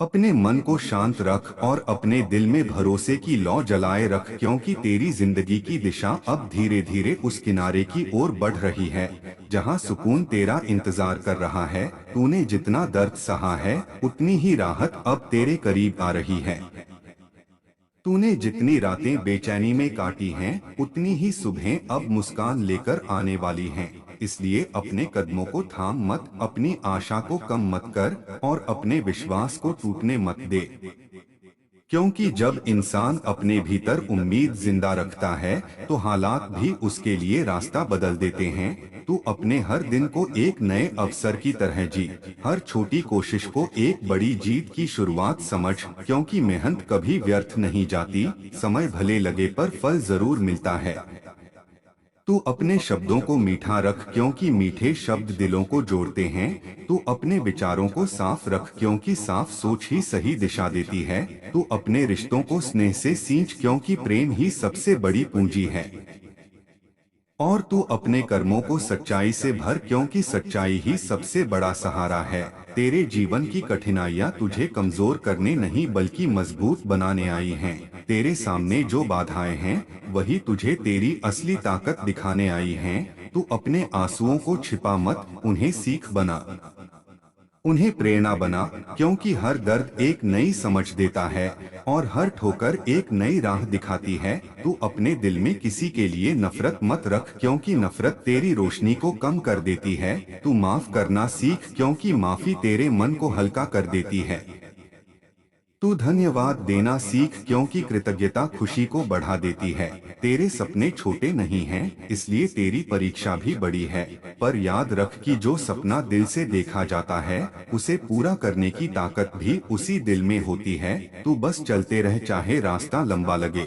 अपने मन को शांत रख और अपने दिल में भरोसे की लौ जलाए रख, क्योंकि तेरी जिंदगी की दिशा अब धीरे धीरे उस किनारे की ओर बढ़ रही है जहां सुकून तेरा इंतजार कर रहा है। तूने जितना दर्द सहा है उतनी ही राहत अब तेरे करीब आ रही है। तूने जितनी रातें बेचैनी में काटी हैं उतनी ही सुबहें अब मुस्कान लेकर आने वाली हैं। इसलिए अपने कदमों को थाम मत, अपनी आशा को कम मत कर और अपने विश्वास को टूटने मत दे, क्योंकि जब इंसान अपने भीतर उम्मीद जिंदा रखता है तो हालात भी उसके लिए रास्ता बदल देते हैं। तू अपने हर दिन को एक नए अवसर की तरह जी, हर छोटी कोशिश को एक बड़ी जीत की शुरुआत समझ, क्योंकि मेहनत कभी व्यर्थ नहीं जाती। समय भले लगे पर फल जरूर मिलता है। तू अपने शब्दों को मीठा रख, क्योंकि मीठे शब्द दिलों को जोड़ते हैं। तू अपने विचारों को साफ रख, क्योंकि साफ सोच ही सही दिशा देती है। तू अपने रिश्तों को स्नेह से सींच, क्योंकि प्रेम ही सबसे बड़ी पूंजी है। और तू अपने कर्मों को सच्चाई से भर, क्योंकि सच्चाई ही सबसे बड़ा सहारा है। तेरे जीवन की कठिनाइयां तुझे कमजोर करने नहीं बल्कि मजबूत बनाने आई हैं। तेरे सामने जो बाधाएं हैं वही तुझे तेरी असली ताकत दिखाने आई हैं। तू अपने आंसुओं को छिपा मत, उन्हें सीख बना, उन्हें प्रेरणा बना, क्योंकि हर दर्द एक नई समझ देता है और हर ठोकर एक नई राह दिखाती है। तू अपने दिल में किसी के लिए नफरत मत रख, क्योंकि नफरत तेरी रोशनी को कम कर देती है। तू माफ करना सीख, क्योंकि माफी तेरे मन को हल्का कर देती है। तू धन्यवाद देना सीख क्योंकि कृतज्ञता खुशी को बढ़ा देती है। तेरे सपने छोटे नहीं हैं, इसलिए तेरी परीक्षा भी बड़ी है। पर याद रख कि जो सपना दिल से देखा जाता है, उसे पूरा करने की ताकत भी उसी दिल में होती है। तू बस चलते रह, चाहे रास्ता लंबा लगे,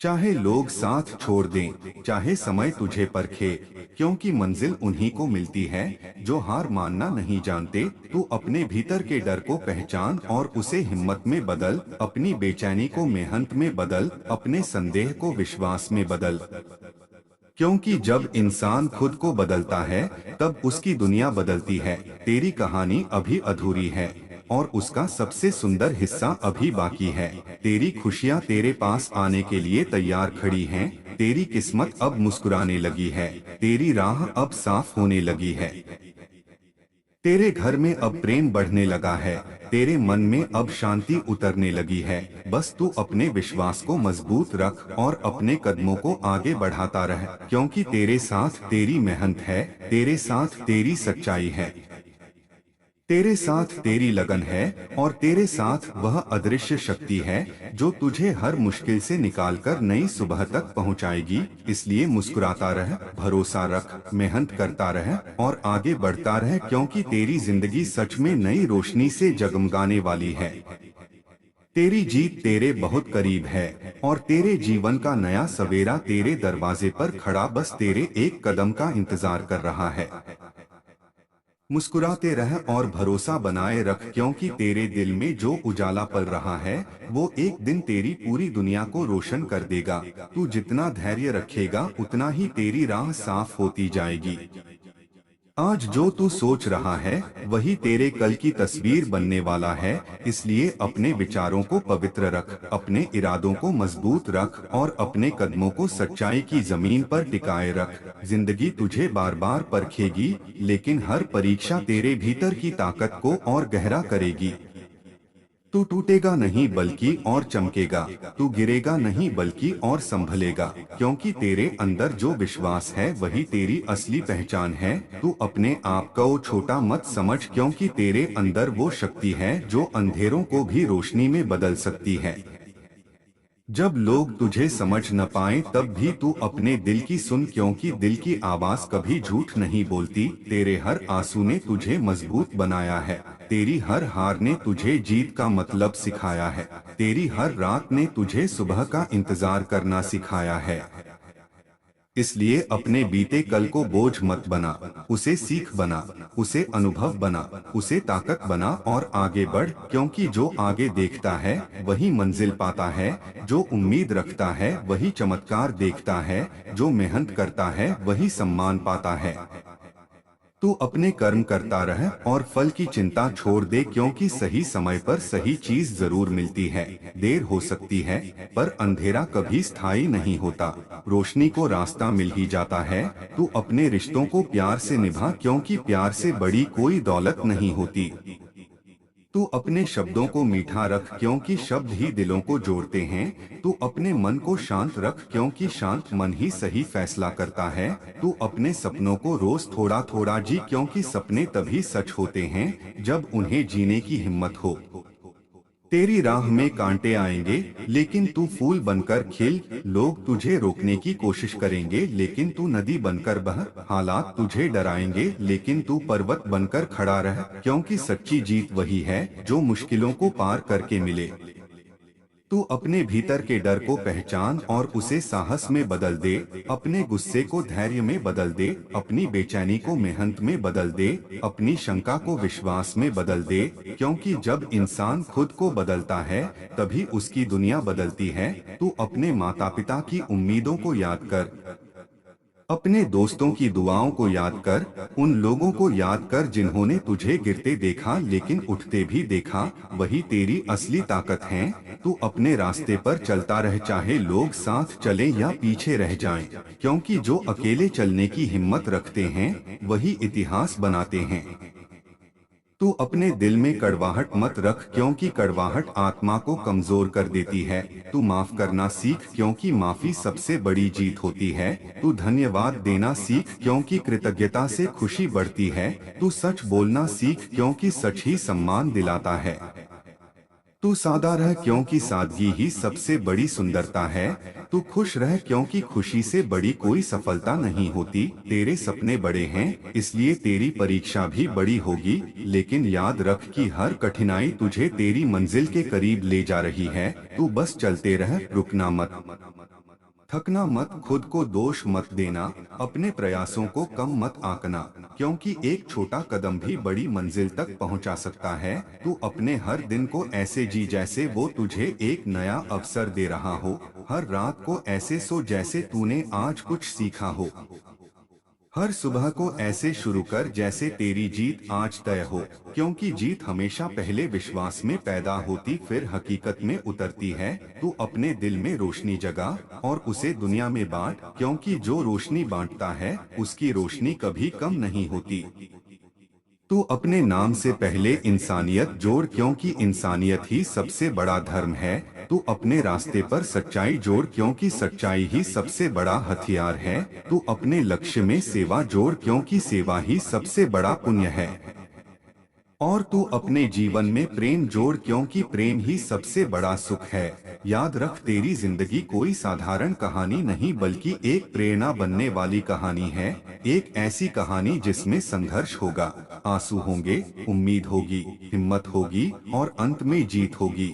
चाहे लोग साथ छोड़ दें, चाहे समय तुझे परखे, क्योंकि मंजिल उन्हीं को मिलती है जो हार मानना नहीं जानते। तू अपने भीतर के डर को पहचान और उसे हिम्मत में बदल, अपनी बेचैनी को मेहनत में बदल, अपने संदेह को विश्वास में बदल। क्योंकि जब इंसान खुद को बदलता है, तब उसकी दुनिया बदलती है। तेरी कहानी अभी अधूरी है और उसका सबसे सुंदर हिस्सा अभी बाकी है। तेरी खुशियाँ तेरे पास आने के लिए तैयार खड़ी हैं। तेरी किस्मत अब मुस्कुराने लगी है, तेरी राह अब साफ होने लगी है। तेरे घर में अब प्रेम बढ़ने लगा है, तेरे मन में अब शांति उतरने लगी है। बस तू अपने विश्वास को मजबूत रख और अपने कदमों को आगे बढ़ाता रह, क्योंकि तेरे साथ तेरी मेहनत है, तेरे साथ तेरी सच्चाई है, तेरे साथ तेरी लगन है और तेरे साथ वह अदृश्य शक्ति है जो तुझे हर मुश्किल से निकालकर नई सुबह तक पहुंचाएगी। इसलिए मुस्कुराता रह, भरोसा रख, मेहनत करता रह और आगे बढ़ता रह, क्योंकि तेरी जिंदगी सच में नई रोशनी से जगमगाने वाली है। तेरी जीत तेरे बहुत करीब है और तेरे जीवन का नया सवेरा तेरे दरवाजे पर खड़ा बस तेरे एक कदम का इंतजार कर रहा है। मुस्कुराते रह और भरोसा बनाए रख, क्योंकि तेरे दिल में जो उजाला पल रहा है, वो एक दिन तेरी पूरी दुनिया को रोशन कर देगा। तू जितना धैर्य रखेगा, उतना ही तेरी राह साफ होती जाएगी। आज जो तू सोच रहा है, वही तेरे कल की तस्वीर बनने वाला है। इसलिए अपने विचारों को पवित्र रख, अपने इरादों को मजबूत रख और अपने कदमों को सच्चाई की जमीन पर टिकाए रख। जिंदगी तुझे बार बार परखेगी, लेकिन हर परीक्षा तेरे भीतर की ताकत को और गहरा करेगी। तू टूटेगा नहीं बल्कि और चमकेगा, तू गिरेगा नहीं बल्कि और संभलेगा, क्योंकि तेरे अंदर जो विश्वास है वही तेरी असली पहचान है। तू अपने आप को छोटा मत समझ, क्योंकि तेरे अंदर वो शक्ति है जो अंधेरों को भी रोशनी में बदल सकती है। जब लोग तुझे समझ न पाएं, तब भी तू अपने दिल की सुन, क्योंकि दिल की आवाज कभी झूठ नहीं बोलती। तेरे हर आंसू ने तुझे मजबूत बनाया है, तेरी हर हार ने तुझे जीत का मतलब सिखाया है, तेरी हर रात ने तुझे सुबह का इंतजार करना सिखाया है। इसलिए अपने बीते कल को बोझ मत बना, उसे सीख बना, उसे अनुभव बना, उसे ताकत बना और आगे बढ़, क्योंकि जो आगे देखता है वही मंजिल पाता है, जो उम्मीद रखता है वही चमत्कार देखता है, जो मेहनत करता है वही सम्मान पाता है। तू अपने कर्म करता रह और फल की चिंता छोड़ दे, क्योंकि सही समय पर सही चीज जरूर मिलती है। देर हो सकती है, पर अंधेरा कभी स्थायी नहीं होता, रोशनी को रास्ता मिल ही जाता है। तू अपने रिश्तों को प्यार से निभा, क्योंकि प्यार से बड़ी कोई दौलत नहीं होती। तू अपने शब्दों को मीठा रख, क्योंकि शब्द ही दिलों को जोड़ते हैं। तू अपने मन को शांत रख, क्योंकि शांत मन ही सही फैसला करता है। तू अपने सपनों को रोज थोड़ा थोड़ा जी, क्योंकि सपने तभी सच होते हैं जब उन्हें जीने की हिम्मत हो। तेरी राह में कांटे आएंगे, लेकिन तू फूल बनकर खिल। लोग तुझे रोकने की कोशिश करेंगे, लेकिन तू नदी बनकर बह। हालात तुझे डराएंगे, लेकिन तू पर्वत बनकर खड़ा रह, क्योंकि सच्ची जीत वही है जो मुश्किलों को पार करके मिले। तू अपने भीतर के डर को पहचान और उसे साहस में बदल दे, अपने गुस्से को धैर्य में बदल दे, अपनी बेचैनी को मेहनत में बदल दे, अपनी शंका को विश्वास में बदल दे, क्योंकि जब इंसान खुद को बदलता है तभी उसकी दुनिया बदलती है। तू अपने माता पिता की उम्मीदों को याद कर, अपने दोस्तों की दुआओं को याद कर, उन लोगों को याद कर जिन्होंने तुझे गिरते देखा लेकिन उठते भी देखा। वही तेरी असली ताकत है। तू अपने रास्ते पर चलता रह, चाहे लोग साथ चलें या पीछे रह जाएं, क्योंकि जो अकेले चलने की हिम्मत रखते हैं वही इतिहास बनाते हैं। तू अपने दिल में कड़वाहट मत रख, क्योंकि कड़वाहट आत्मा को कमजोर कर देती है। तू माफ करना सीख, क्योंकि माफी सबसे बड़ी जीत होती है। तू धन्यवाद देना सीख, क्योंकि कृतज्ञता से खुशी बढ़ती है। तू सच बोलना सीख, क्योंकि सच ही सम्मान दिलाता है। तू सादा रह क्योंकि सादगी ही सबसे बड़ी सुंदरता है। तू खुश रह क्योंकि खुशी से बड़ी कोई सफलता नहीं होती। तेरे सपने बड़े हैं इसलिए तेरी परीक्षा भी बड़ी होगी, लेकिन याद रख कि हर कठिनाई तुझे तेरी मंजिल के करीब ले जा रही है। तू बस चलते रह, रुकना मत, थकना मत, खुद को दोष मत देना, अपने प्रयासों को कम मत आंकना, क्योंकि एक छोटा कदम भी बड़ी मंजिल तक पहुंचा सकता है। तू अपने हर दिन को ऐसे जी जैसे वो तुझे एक नया अवसर दे रहा हो। हर रात को ऐसे सो जैसे तूने आज कुछ सीखा हो। हर सुबह को ऐसे शुरू कर जैसे तेरी जीत आज तय हो, क्योंकि जीत हमेशा पहले विश्वास में पैदा होती फिर हकीकत में उतरती है। तू अपने दिल में रोशनी जगा और उसे दुनिया में बांट, क्योंकि जो रोशनी बांटता है उसकी रोशनी कभी कम नहीं होती। तू अपने नाम से पहले इंसानियत जोड़, क्योंकि इंसानियत ही सबसे बड़ा धर्म है। तू अपने रास्ते पर सच्चाई जोड़, क्योंकि सच्चाई ही सबसे बड़ा हथियार है। तू अपने लक्ष्य में सेवा जोड़, क्योंकि सेवा ही सबसे बड़ा पुण्य है। और तू अपने जीवन में प्रेम जोड़, क्योंकि प्रेम ही सबसे बड़ा सुख है। याद रख, तेरी जिंदगी कोई साधारण कहानी नहीं बल्कि एक प्रेरणा बनने वाली कहानी है। एक ऐसी कहानी जिसमें संघर्ष होगा, आंसू होंगे, उम्मीद होगी, हिम्मत होगी और अंत में जीत होगी।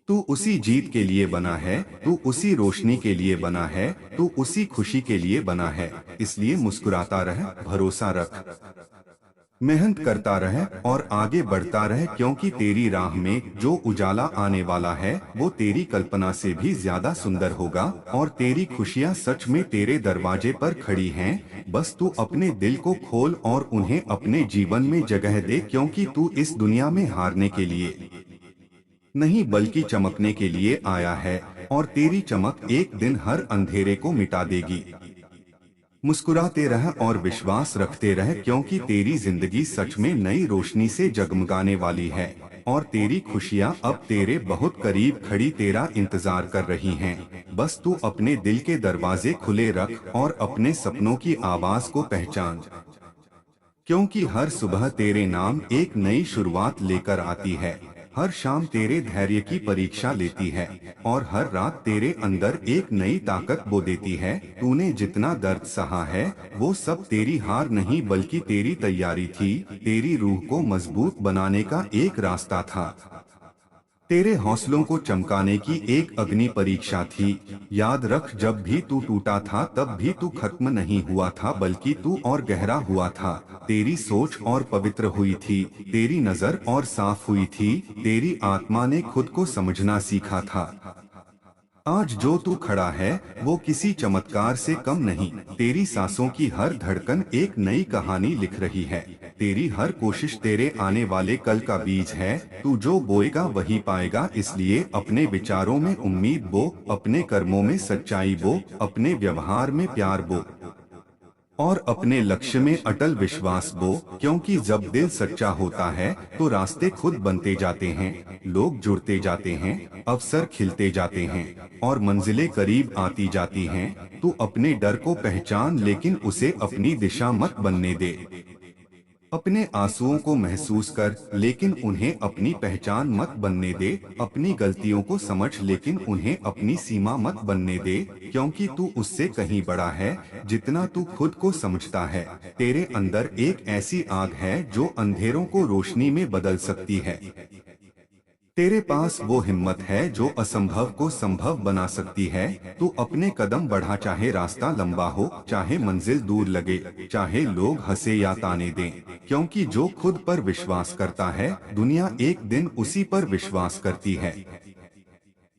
तू उसी जीत के लिए बना है, तू उसी रोशनी के लिए बना है, तू उसी खुशी के लिए बना है। इसलिए मुस्कुराता रह, भरोसा रख, मेहनत करता रहे और आगे बढ़ता रहे, क्योंकि तेरी राह में जो उजाला आने वाला है वो तेरी कल्पना से भी ज्यादा सुंदर होगा। और तेरी खुशियां सच में तेरे दरवाजे पर खड़ी हैं। बस तू अपने दिल को खोल और उन्हें अपने जीवन में जगह दे, क्योंकि तू इस दुनिया में हारने के लिए नहीं बल्कि चमकने के लिए आया है। और तेरी चमक एक दिन हर अंधेरे को मिटा देगी। मुस्कुराते रह और विश्वास रखते रह, क्योंकि तेरी जिंदगी सच में नई रोशनी से जगमगाने वाली है। और तेरी खुशियां अब तेरे बहुत करीब खड़ी तेरा इंतजार कर रही हैं। बस तू अपने दिल के दरवाजे खुले रख और अपने सपनों की आवाज को पहचान, क्योंकि हर सुबह तेरे नाम एक नई शुरुआत लेकर आती है। हर शाम तेरे धैर्य की परीक्षा लेती है और हर रात तेरे अंदर एक नई ताकत बो देती है। तूने जितना दर्द सहा है वो सब तेरी हार नहीं बल्कि तेरी तैयारी थी। तेरी रूह को मजबूत बनाने का एक रास्ता था, तेरे हौसलों को चमकाने की एक अग्नि परीक्षा थी। याद रख, जब भी तू टूटा था तब भी तू खत्म नहीं हुआ था बल्कि तू और गहरा हुआ था। तेरी सोच और पवित्र हुई थी, तेरी नजर और साफ हुई थी, तेरी आत्मा ने खुद को समझना सीखा था। आज जो तू खड़ा है वो किसी चमत्कार से कम नहीं। तेरी सांसों की हर धड़कन एक नई कहानी लिख रही है। तेरी हर कोशिश तेरे आने वाले कल का बीज है। तू जो बोएगा वही पाएगा, इसलिए अपने विचारों में उम्मीद बो, अपने कर्मों में सच्चाई बो, अपने व्यवहार में प्यार बो और अपने लक्ष्य में अटल विश्वास बो। क्योंकि जब दिल सच्चा होता है तो रास्ते खुद बनते जाते हैं, लोग जुड़ते जाते हैं, अवसर खिलते जाते हैं और मंजिलें करीब आती जाती हैं। तू अपने डर को पहचान, लेकिन उसे अपनी दिशा मत बनने दे। अपने आंसुओं को महसूस कर, लेकिन उन्हें अपनी पहचान मत बनने दे। अपनी गलतियों को समझ, लेकिन उन्हें अपनी सीमा मत बनने दे, क्योंकि तू उससे कहीं बड़ा है जितना तू खुद को समझता है। तेरे अंदर एक ऐसी आग है जो अंधेरों को रोशनी में बदल सकती है। तेरे पास वो हिम्मत है जो असंभव को संभव बना सकती है। तू अपने कदम बढ़ा, चाहे रास्ता लंबा हो, चाहे मंजिल दूर लगे, चाहे लोग हंसे या ताने दें, क्योंकि जो खुद पर विश्वास करता है दुनिया एक दिन उसी पर विश्वास करती है।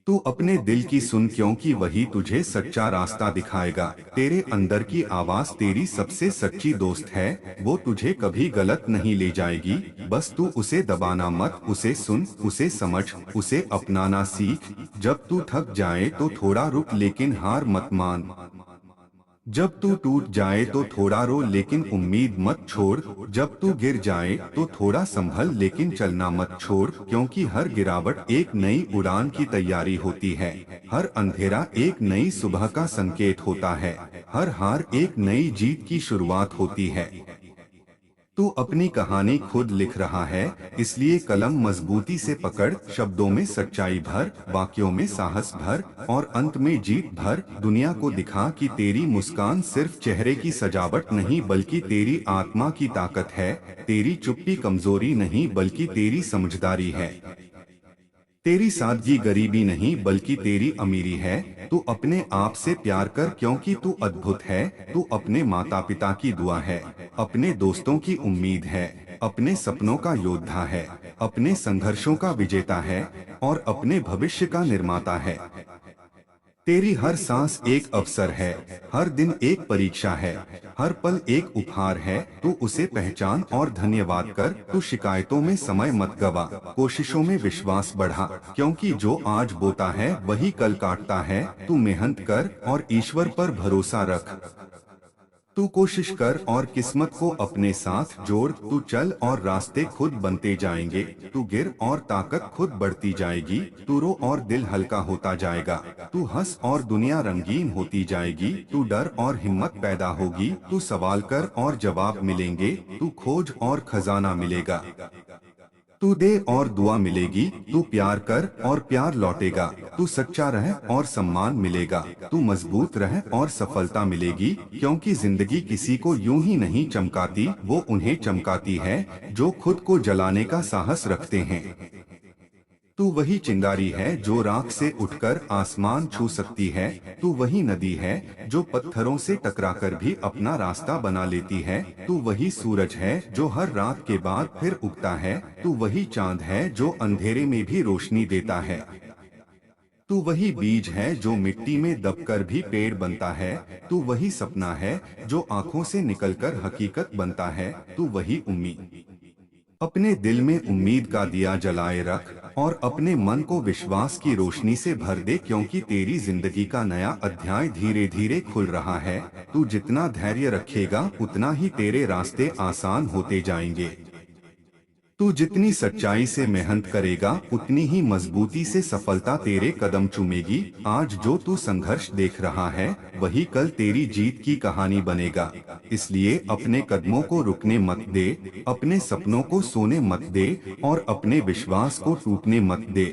तू अपने दिल की सुन, क्योंकि वही तुझे सच्चा रास्ता दिखाएगा। तेरे अंदर की आवाज तेरी सबसे सच्ची दोस्त है, वो तुझे कभी गलत नहीं ले जाएगी। बस तू उसे दबाना मत, उसे सुन, उसे समझ, उसे अपनाना सीख। जब तू थक जाए तो थोड़ा रुक, लेकिन हार मत मान। जब तू टूट जाए तो थोड़ा रो, लेकिन उम्मीद मत छोड़। जब तू गिर जाए तो थोड़ा संभल, लेकिन चलना मत छोड़, क्योंकि हर गिरावट एक नई उड़ान की तैयारी होती है। हर अंधेरा एक नई सुबह का संकेत होता है। हर हार एक नई जीत की शुरुआत होती है। तू अपनी कहानी खुद लिख रहा है, इसलिए कलम मजबूती से पकड़, शब्दों में सच्चाई भर, वाक्यों में साहस भर और अंत में जीत भर। दुनिया को दिखा कि तेरी मुस्कान सिर्फ चेहरे की सजावट नहीं बल्कि तेरी आत्मा की ताकत है। तेरी चुप्पी कमजोरी नहीं बल्कि तेरी समझदारी है। तेरी सादगी गरीबी नहीं बल्कि तेरी अमीरी है। तू अपने आप से प्यार कर क्योंकि तू अद्भुत है। तू अपने माता पिता की दुआ है, अपने दोस्तों की उम्मीद है, अपने सपनों का योद्धा है, अपने संघर्षों का विजेता है और अपने भविष्य का निर्माता है। तेरी हर सांस एक अवसर है, हर दिन एक परीक्षा है, हर पल एक उपहार है। तू उसे पहचान और धन्यवाद कर। तू शिकायतों में समय मत गवा, कोशिशों में विश्वास बढ़ा, क्योंकि जो आज बोता है वही कल काटता है। तू मेहनत कर और ईश्वर पर भरोसा रख। तू कोशिश कर और किस्मत को अपने साथ जोड़। तू चल और रास्ते खुद बनते जाएंगे। तू गिर और ताकत खुद बढ़ती जाएगी। तू रो और दिल हल्का होता जाएगा। तू हंस और दुनिया रंगीन होती जाएगी। तू डर और हिम्मत पैदा होगी। तू सवाल कर और जवाब मिलेंगे। तू खोज और खजाना मिलेगा। तू दे और दुआ मिलेगी। तू प्यार कर और प्यार लौटेगा। तू सच्चा रह और सम्मान मिलेगा। तू मजबूत रह और सफलता मिलेगी, क्योंकि जिंदगी किसी को यूं ही नहीं चमकाती, वो उन्हें चमकाती है जो खुद को जलाने का साहस रखते हैं। तू वही चिंगारी है जो राख से उठकर आसमान छू सकती है। तू वही नदी है जो पत्थरों से टकराकर भी अपना रास्ता बना लेती है। तू वही सूरज है जो हर रात के बाद फिर उगता है। तू वही चांद है जो अंधेरे में भी रोशनी देता है। तू वही बीज है जो मिट्टी में दबकर भी पेड़ बनता है। तू वही सपना है जो आंखों से निकलकर हकीकत बनता है। तू वही उम्मीद। अपने दिल में उम्मीद का दिया जलाए रख और अपने मन को विश्वास की रोशनी से भर दे, क्योंकि तेरी जिंदगी का नया अध्याय धीरे धीरे खुल रहा है। तू जितना धैर्य रखेगा उतना ही तेरे रास्ते आसान होते जाएंगे। तू जितनी सच्चाई से मेहनत करेगा उतनी ही मजबूती से सफलता तेरे कदम चूमेगी। आज जो तू संघर्ष देख रहा है वही कल तेरी जीत की कहानी बनेगा। इसलिए अपने कदमों को रुकने मत दे, अपने सपनों को सोने मत दे और अपने विश्वास को टूटने मत दे,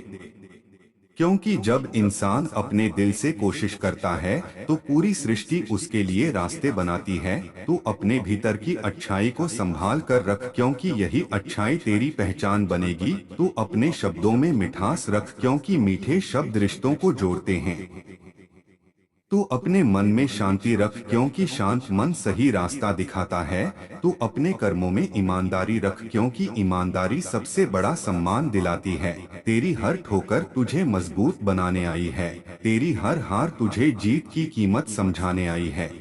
क्योंकि जब इंसान अपने दिल से कोशिश करता है तो पूरी सृष्टि उसके लिए रास्ते बनाती है। तू अपने भीतर की अच्छाई को संभाल कर रख, क्योंकि यही अच्छाई तेरी पहचान बनेगी। तू अपने शब्दों में मिठास रख, क्योंकि मीठे शब्द रिश्तों को जोड़ते हैं। तू अपने मन में शांति रख, क्योंकि शांत मन सही रास्ता दिखाता है। तू अपने कर्मों में ईमानदारी रख, क्योंकि ईमानदारी सबसे बड़ा सम्मान दिलाती है। तेरी हर ठोकर तुझे मजबूत बनाने आई है। तेरी हर हार तुझे जीत की कीमत समझाने आई है।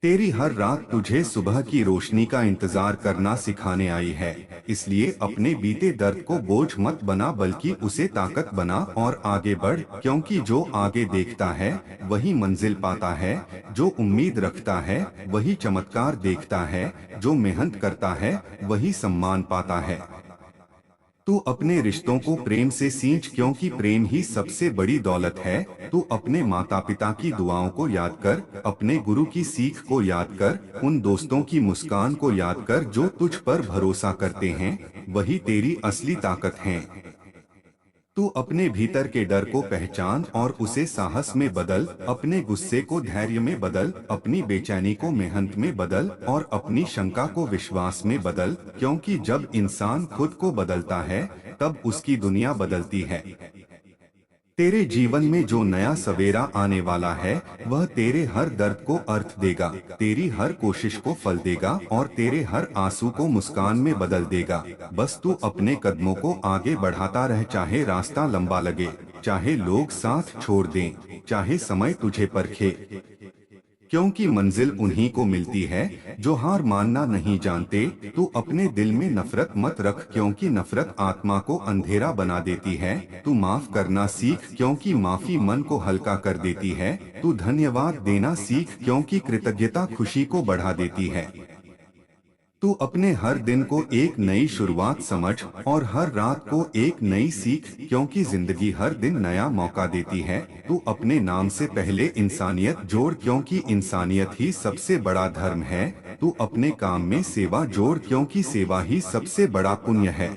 तेरी हर रात तुझे सुबह की रोशनी का इंतजार करना सिखाने आई है। इसलिए अपने बीते दर्द को बोझ मत बना बल्कि उसे ताकत बना और आगे बढ़, क्योंकि जो आगे देखता है वही मंजिल पाता है। जो उम्मीद रखता है वही चमत्कार देखता है। जो मेहनत करता है वही सम्मान पाता है। तू अपने रिश्तों को प्रेम से सींच, क्योंकि प्रेम ही सबसे बड़ी दौलत है। तू अपने माता पिता की दुआओं को याद कर, अपने गुरु की सीख को याद कर, उन दोस्तों की मुस्कान को याद कर जो तुझ पर भरोसा करते हैं। वही तेरी असली ताकत है। तू अपने भीतर के डर को पहचान और उसे साहस में बदल, अपने गुस्से को धैर्य में बदल, अपनी बेचैनी को मेहनत में बदल और अपनी शंका को विश्वास में बदल, क्योंकि जब इंसान खुद को बदलता है तब उसकी दुनिया बदलती है। तेरे जीवन में जो नया सवेरा आने वाला है वह तेरे हर दर्द को अर्थ देगा, तेरी हर कोशिश को फल देगा और तेरे हर आंसू को मुस्कान में बदल देगा। बस तू अपने कदमों को आगे बढ़ाता रह, चाहे रास्ता लंबा लगे, चाहे लोग साथ छोड़ दें, चाहे समय तुझे परखे, क्योंकि मंजिल उन्हीं को मिलती है जो हार मानना नहीं जानते। तू अपने दिल में नफरत मत रख, क्योंकि नफरत आत्मा को अंधेरा बना देती है। तू माफ करना सीख, क्योंकि माफी मन को हल्का कर देती है। तू धन्यवाद देना सीख, क्योंकि कृतज्ञता खुशी को बढ़ा देती है। तू अपने हर दिन को एक नई शुरुआत समझ और हर रात को एक नई सीख, क्योंकि जिंदगी हर दिन नया मौका देती है। तू अपने नाम से पहले इंसानियत जोड़, क्योंकि इंसानियत ही सबसे बड़ा धर्म है। तू अपने काम में सेवा जोड़, क्योंकि सेवा ही सबसे बड़ा पुण्य है।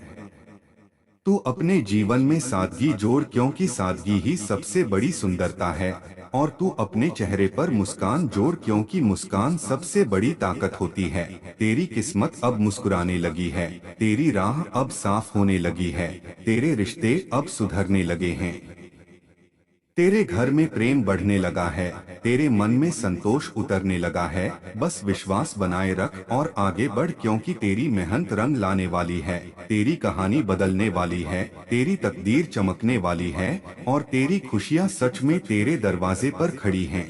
तू अपने जीवन में सादगी जोड़, क्योंकि सादगी ही सबसे बड़ी सुंदरता है। और तू अपने चेहरे पर मुस्कान जोड़, क्योंकि मुस्कान सबसे बड़ी ताकत होती है। तेरी किस्मत अब मुस्कुराने लगी है, तेरी राह अब साफ होने लगी है, तेरे रिश्ते अब सुधरने लगे हैं, तेरे घर में प्रेम बढ़ने लगा है, तेरे मन में संतोष उतरने लगा है। बस विश्वास बनाए रख और आगे बढ़, क्योंकि तेरी मेहनत रंग लाने वाली है, तेरी कहानी बदलने वाली है, तेरी तकदीर चमकने वाली है और तेरी खुशियां सच में तेरे दरवाजे पर खड़ी हैं।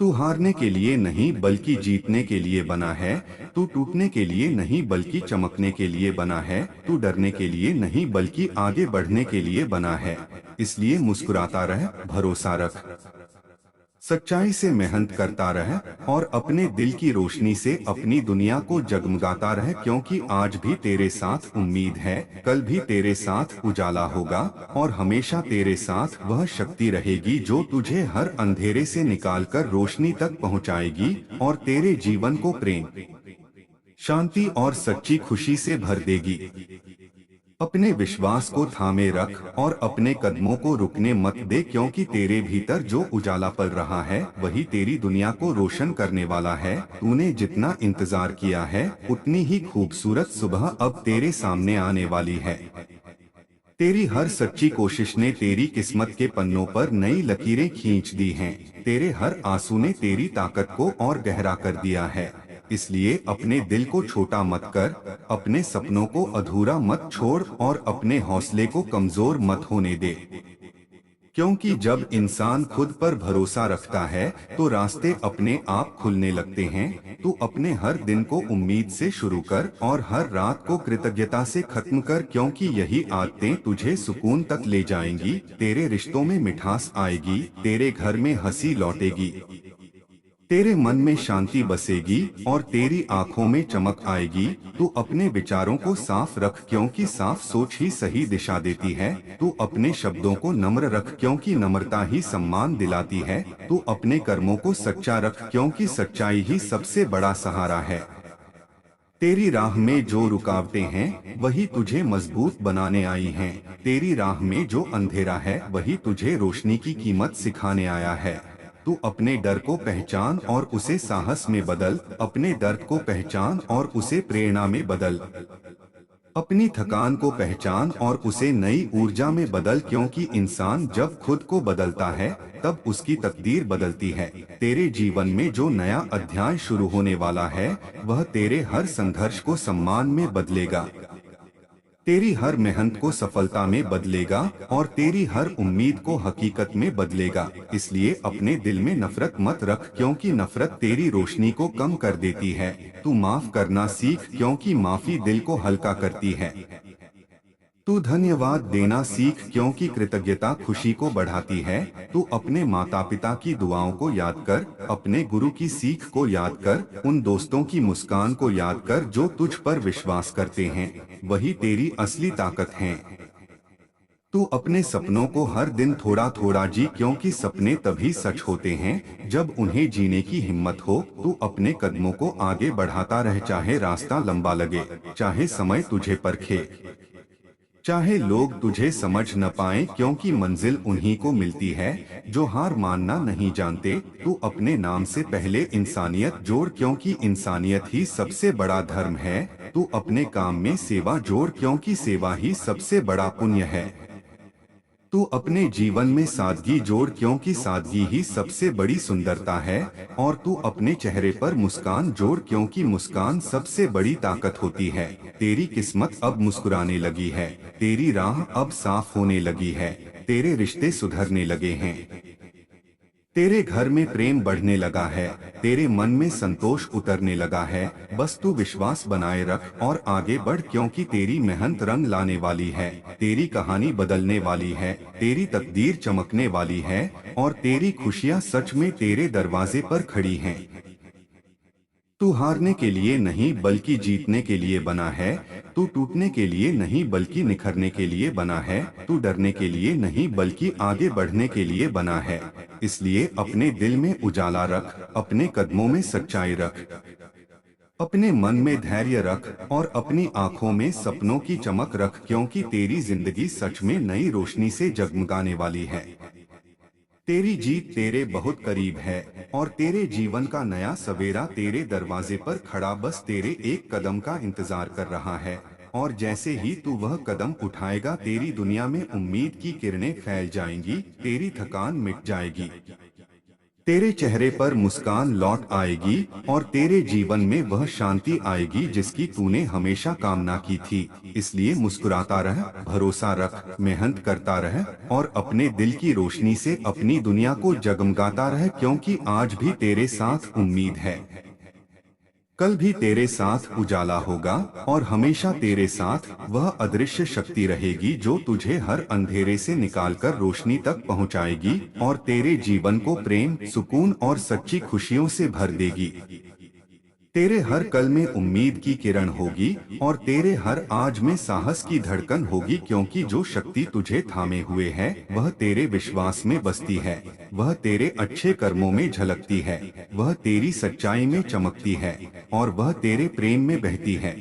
तू हारने के लिए नहीं बल्कि जीतने के लिए बना है। तू टूटने के लिए नहीं बल्कि चमकने के लिए बना है। तू डरने के लिए नहीं बल्कि आगे बढ़ने के लिए बना है। इसलिए मुस्कुराता रह, भरोसा रख, सच्चाई से मेहनत करता रह और अपने दिल की रोशनी से अपनी दुनिया को जगमगाता रह, क्योंकि आज भी तेरे साथ उम्मीद है, कल भी तेरे साथ उजाला होगा और हमेशा तेरे साथ वह शक्ति रहेगी जो तुझे हर अंधेरे से निकालकर रोशनी तक पहुंचाएगी और तेरे जीवन को प्रेम, शांति और सच्ची खुशी से भर देगी। अपने विश्वास को थामे रख और अपने कदमों को रुकने मत दे, क्योंकि तेरे भीतर जो उजाला पल रहा है वही तेरी दुनिया को रोशन करने वाला है। तूने जितना इंतजार किया है उतनी ही खूबसूरत सुबह अब तेरे सामने आने वाली है। तेरी हर सच्ची कोशिश ने तेरी किस्मत के पन्नों पर नई लकीरें खींच दी हैं। तेरे हर आंसू ने तेरी ताकत को और गहरा कर दिया है। इसलिए अपने दिल को छोटा मत कर, अपने सपनों को अधूरा मत छोड़ और अपने हौसले को कमजोर मत होने दे, क्योंकि जब इंसान खुद पर भरोसा रखता है तो रास्ते अपने आप खुलने लगते हैं। तू अपने हर दिन को उम्मीद से शुरू कर और हर रात को कृतज्ञता से खत्म कर, क्योंकि यही आदतें तुझे सुकून तक ले जाएंगी। तेरे रिश्तों में मिठास आएगी, तेरे घर में हंसी लौटेगी, तेरे मन में शांति बसेगी और तेरी आंखों में चमक आएगी। तू अपने विचारों को साफ रख, क्योंकि साफ सोच ही सही दिशा देती है। तू अपने शब्दों को नम्र रख, क्योंकि नम्रता ही सम्मान दिलाती है। तू अपने कर्मों को सच्चा रख, क्योंकि सच्चाई ही सबसे बड़ा सहारा है। तेरी राह में जो रुकावटें हैं वही तुझे मजबूत बनाने आई हैं। तेरी राह में जो अंधेरा है वही तुझे रोशनी की कीमत सिखाने आया है। तू अपने डर को पहचान और उसे साहस में बदल, अपने दर्द को पहचान और उसे प्रेरणा में बदल, अपनी थकान को पहचान और उसे नई ऊर्जा में बदल, क्योंकि इंसान जब खुद को बदलता है तब उसकी तकदीर बदलती है। तेरे जीवन में जो नया अध्याय शुरू होने वाला है वह तेरे हर संघर्ष को सम्मान में बदलेगा, तेरी हर मेहनत को सफलता में बदलेगा और तेरी हर उम्मीद को हकीकत में बदलेगा। इसलिए अपने दिल में नफरत मत रख, क्योंकि नफरत तेरी रोशनी को कम कर देती है। तू माफ करना सीख, क्योंकि माफी दिल को हल्का करती है। तू धन्यवाद देना सीख, क्योंकि कृतज्ञता खुशी को बढ़ाती है। तू अपने माता पिता की दुआओं को याद कर, अपने गुरु की सीख को याद कर, उन दोस्तों की मुस्कान को याद कर जो तुझ पर विश्वास करते हैं, वही तेरी असली ताकत है। तू अपने सपनों को हर दिन थोड़ा थोड़ा जी, क्योंकि सपने तभी सच होते हैं जब उन्हें जीने की हिम्मत हो। तू अपने कदमों को आगे बढ़ाता रह, चाहे रास्ता लंबा लगे, चाहे समय तुझे परखे, चाहे लोग तुझे समझ न पाएं, क्योंकि मंजिल उन्हीं को मिलती है जो हार मानना नहीं जानते। तू अपने नाम से पहले इंसानियत जोड़, क्योंकि इंसानियत ही सबसे बड़ा धर्म है। तू अपने काम में सेवा जोड़, क्योंकि सेवा ही सबसे बड़ा पुण्य है। तू अपने जीवन में सादगी जोड़, क्योंकि सादगी ही सबसे बड़ी सुंदरता है। और तू अपने चेहरे पर मुस्कान जोड़, क्योंकि मुस्कान सबसे बड़ी ताकत होती है। तेरी किस्मत अब मुस्कुराने लगी है, तेरी राह अब साफ होने लगी है, तेरे रिश्ते सुधरने लगे हैं, तेरे घर में प्रेम बढ़ने लगा है, तेरे मन में संतोष उतरने लगा है। बस तू विश्वास बनाए रख और आगे बढ़, क्योंकि तेरी मेहनत रंग लाने वाली है, तेरी कहानी बदलने वाली है, तेरी तकदीर चमकने वाली है और तेरी खुशियां सच में तेरे दरवाजे पर खड़ी हैं। तू हारने के लिए नहीं बल्कि जीतने के लिए बना है। तू टूटने के लिए नहीं बल्कि निखरने के लिए बना है। तू डरने के लिए नहीं बल्कि आगे बढ़ने के लिए बना है। इसलिए अपने दिल में उजाला रख, अपने कदमों में सच्चाई रख, अपने मन में धैर्य रख और अपनी आंखों में सपनों की चमक रख, क्योंकि तेरी जिंदगी सच में नई रोशनी से जगमगाने वाली है। तेरी जीत तेरे बहुत करीब है और तेरे जीवन का नया सवेरा तेरे दरवाजे पर खड़ा बस तेरे एक कदम का इंतजार कर रहा है। और जैसे ही तू वह कदम उठाएगा, तेरी दुनिया में उम्मीद की किरणें फैल जाएंगी, तेरी थकान मिट जाएगी, तेरे चेहरे पर मुस्कान लौट आएगी और तेरे जीवन में वह शांति आएगी जिसकी तूने हमेशा कामना की थी। इसलिए मुस्कुराता रह, भरोसा रख, मेहनत करता रह और अपने दिल की रोशनी से अपनी दुनिया को जगमगाता रह, क्योंकि आज भी तेरे साथ उम्मीद है, कल भी तेरे साथ उजाला होगा और हमेशा तेरे साथ वह अदृश्य शक्ति रहेगी जो तुझे हर अंधेरे से निकालकर रोशनी तक पहुंचाएगी और तेरे जीवन को प्रेम, सुकून और सच्ची खुशियों से भर देगी। तेरे हर कल में उम्मीद की किरण होगी और तेरे हर आज में साहस की धड़कन होगी, क्योंकि जो शक्ति तुझे थामे हुए है वह तेरे विश्वास में बसती है, वह तेरे अच्छे कर्मों में झलकती है, वह तेरी सच्चाई में चमकती है और वह तेरे प्रेम में बहती है।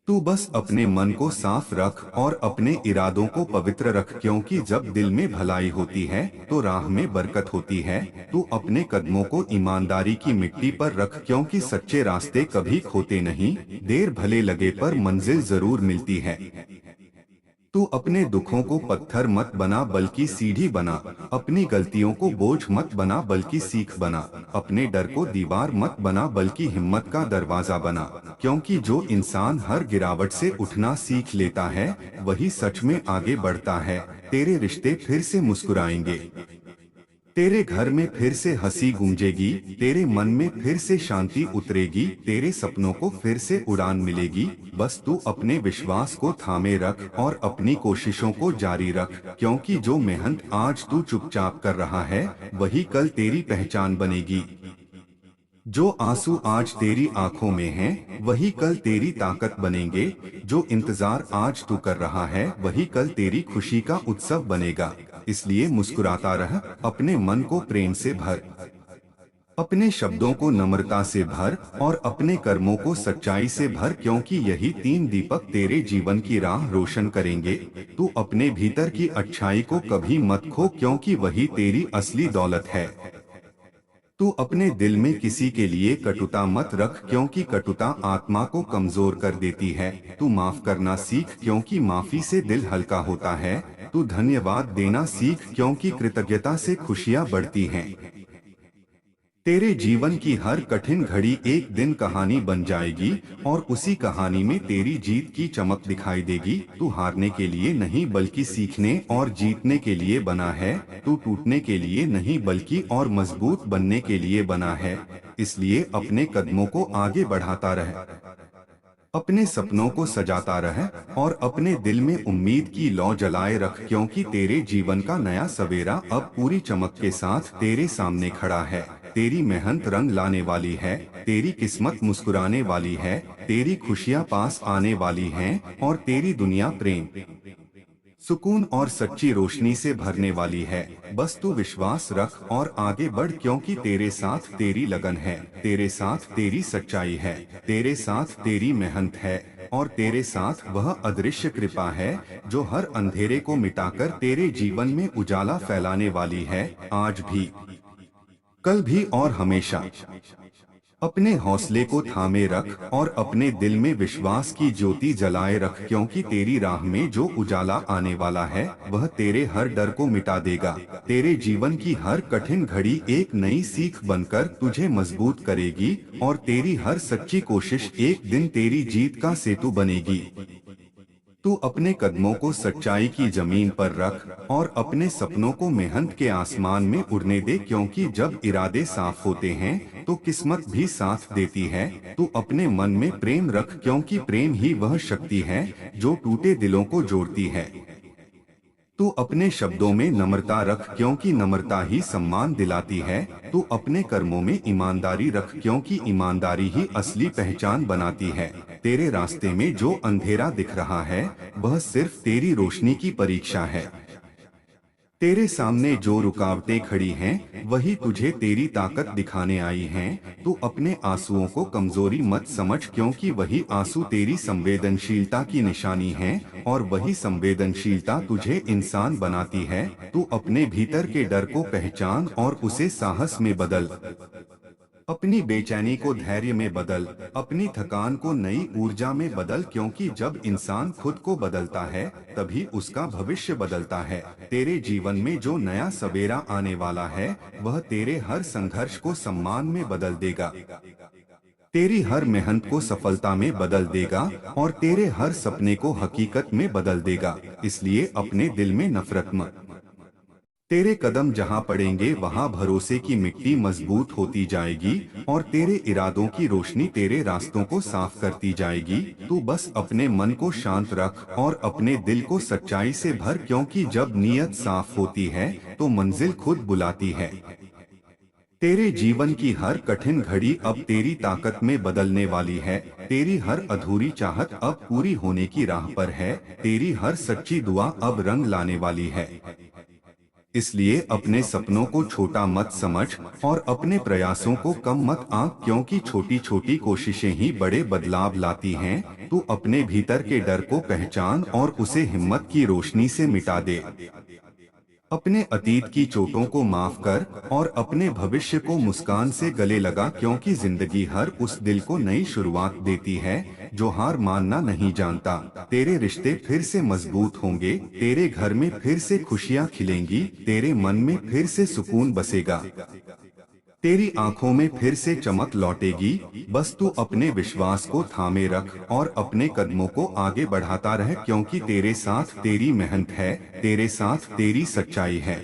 तू बस अपने मन को साफ रख और अपने इरादों को पवित्र रख, क्योंकि जब दिल में भलाई होती है तो राह में बरकत होती है। तू अपने कदमों को ईमानदारी की मिट्टी पर रख, क्योंकि सच्चे रास्ते कभी खोते नहीं, देर भले लगे पर मंजिल जरूर मिलती है। तू अपने दुखों को पत्थर मत बना बल्कि सीढ़ी बना, अपनी गलतियों को बोझ मत बना बल्कि सीख बना, अपने डर को दीवार मत बना बल्कि हिम्मत का दरवाजा बना, क्योंकि जो इंसान हर गिरावट से उठना सीख लेता है वही सच में आगे बढ़ता है। तेरे रिश्ते फिर से मुस्कुराएंगे, तेरे घर में फिर से हंसी गूंजेगी, तेरे मन में फिर से शांति उतरेगी, तेरे सपनों को फिर से उड़ान मिलेगी। बस तू अपने विश्वास को थामे रख और अपनी कोशिशों को जारी रख, क्योंकि जो मेहनत आज तू चुपचाप कर रहा है वही कल तेरी पहचान बनेगी। जो आंसू आज तेरी आंखों में हैं, वही कल तेरी ताकत बनेंगे। जो इंतजार आज तू कर रहा है वही कल तेरी खुशी का उत्सव बनेगा। इसलिए मुस्कुराता रह, अपने मन को प्रेम से भर, अपने शब्दों को नम्रता से भर और अपने कर्मों को सच्चाई से भर, क्योंकि यही तीन दीपक तेरे जीवन की राह रोशन करेंगे। तू अपने भीतर की अच्छाई को कभी मत खो, क्योंकि वही तेरी असली दौलत है। तू अपने दिल में किसी के लिए कटुता मत रख, क्योंकि कटुता आत्मा को कमजोर कर देती है। तू माफ करना सीख, क्योंकि माफी से दिल हल्का होता है। तू धन्यवाद देना सीख, क्योंकि कृतज्ञता से खुशियां बढ़ती हैं। तेरे जीवन की हर कठिन घड़ी एक दिन कहानी बन जाएगी और उसी कहानी में तेरी जीत की चमक दिखाई देगी। तू हारने के लिए नहीं बल्कि सीखने और जीतने के लिए बना है। तू टूटने के लिए नहीं बल्कि और मजबूत बनने के लिए बना है। इसलिए अपने कदमों को आगे बढ़ाता रह, अपने सपनों को सजाता रह और अपने दिल में उम्मीद की लौ जलाए रख, क्योंकि तेरे जीवन का नया सवेरा अब पूरी चमक के साथ तेरे सामने खड़ा है। तेरी मेहनत रंग लाने वाली है, तेरी किस्मत मुस्कुराने वाली है, तेरी खुशियां पास आने वाली हैं और तेरी दुनिया प्रेम, सुकून और सच्ची रोशनी से भरने वाली है। बस तू विश्वास रख और आगे बढ़, क्योंकि तेरे साथ तेरी लगन है, तेरे साथ तेरी सच्चाई है, तेरे साथ तेरी मेहनत है और तेरे साथ वह अदृश्य कृपा है जो हर अंधेरे को मिटाकर तेरे जीवन में उजाला फैलाने वाली है, आज भी, कल भी और हमेशा। अपने हौसले को थामे रख और अपने दिल में विश्वास की ज्योति जलाए रख, क्योंकि तेरी राह में जो उजाला आने वाला है वह तेरे हर डर को मिटा देगा। तेरे जीवन की हर कठिन घड़ी एक नई सीख बनकर तुझे मजबूत करेगी और तेरी हर सच्ची कोशिश एक दिन तेरी जीत का सेतु बनेगी। तू अपने कदमों को सच्चाई की जमीन पर रख और अपने सपनों को मेहनत के आसमान में उड़ने दे, क्योंकि जब इरादे साफ होते हैं तो किस्मत भी साथ देती है। तू अपने मन में प्रेम रख, क्योंकि प्रेम ही वह शक्ति है जो टूटे दिलों को जोड़ती है। तू अपने शब्दों में नम्रता रख, क्योंकि नम्रता ही सम्मान दिलाती है। तू अपने कर्मों में ईमानदारी रख, क्योंकि ईमानदारी ही असली पहचान बनाती है। तेरे रास्ते में जो अंधेरा दिख रहा है वह सिर्फ तेरी रोशनी की परीक्षा है। तेरे सामने जो रुकावटें खड़ी हैं, वही तुझे तेरी ताकत दिखाने आई हैं। तू अपने आंसुओं को कमजोरी मत समझ, क्योंकि वही आंसू तेरी संवेदनशीलता की निशानी हैं, और वही संवेदनशीलता तुझे इंसान बनाती है। तू अपने भीतर के डर को पहचान और उसे साहस में बदल। अपनी बेचैनी को धैर्य में बदल, अपनी थकान को नई ऊर्जा में बदल, क्योंकि जब इंसान खुद को बदलता है, तभी उसका भविष्य बदलता है। तेरे जीवन में जो नया सवेरा आने वाला है, वह तेरे हर संघर्ष को सम्मान में बदल देगा, तेरी हर मेहनत को सफलता में बदल देगा, और तेरे हर सपने को हकीकत में बदल देगा। इसलिए अपने दिल में नफरत मत। तेरे कदम जहां पड़ेंगे, वहां भरोसे की मिट्टी मजबूत होती जाएगी, और तेरे इरादों की रोशनी तेरे रास्तों को साफ करती जाएगी। तू बस अपने मन को शांत रख और अपने दिल को सच्चाई से भर, क्योंकि जब नीयत साफ होती है, तो मंजिल खुद बुलाती है। तेरे जीवन की हर कठिन घड़ी अब तेरी ताकत में बदलने वाली है। तेरी हर अधूरी चाहत अब पूरी होने की राह पर है। तेरी हर सच्ची दुआ अब रंग लाने वाली है। इसलिए अपने सपनों को छोटा मत समझ और अपने प्रयासों को कम मत आंक, क्योंकि छोटी छोटी कोशिशें ही बड़े बदलाव लाती हैं। तू अपने भीतर के डर को पहचान और उसे हिम्मत की रोशनी से मिटा दे। अपने अतीत की चोटों को माफ कर और अपने भविष्य को मुस्कान से गले लगा, क्योंकि जिंदगी हर उस दिल को नई शुरुआत देती है जो हार मानना नहीं जानता। तेरे रिश्ते फिर से मजबूत होंगे, तेरे घर में फिर से खुशियां खिलेंगी, तेरे मन में फिर से सुकून बसेगा, तेरी आंखों में फिर से चमक लौटेगी। बस तू अपने विश्वास को थामे रख और अपने कदमों को आगे बढ़ाता रह, क्योंकि तेरे साथ तेरी मेहनत है, तेरे साथ तेरी सच्चाई है,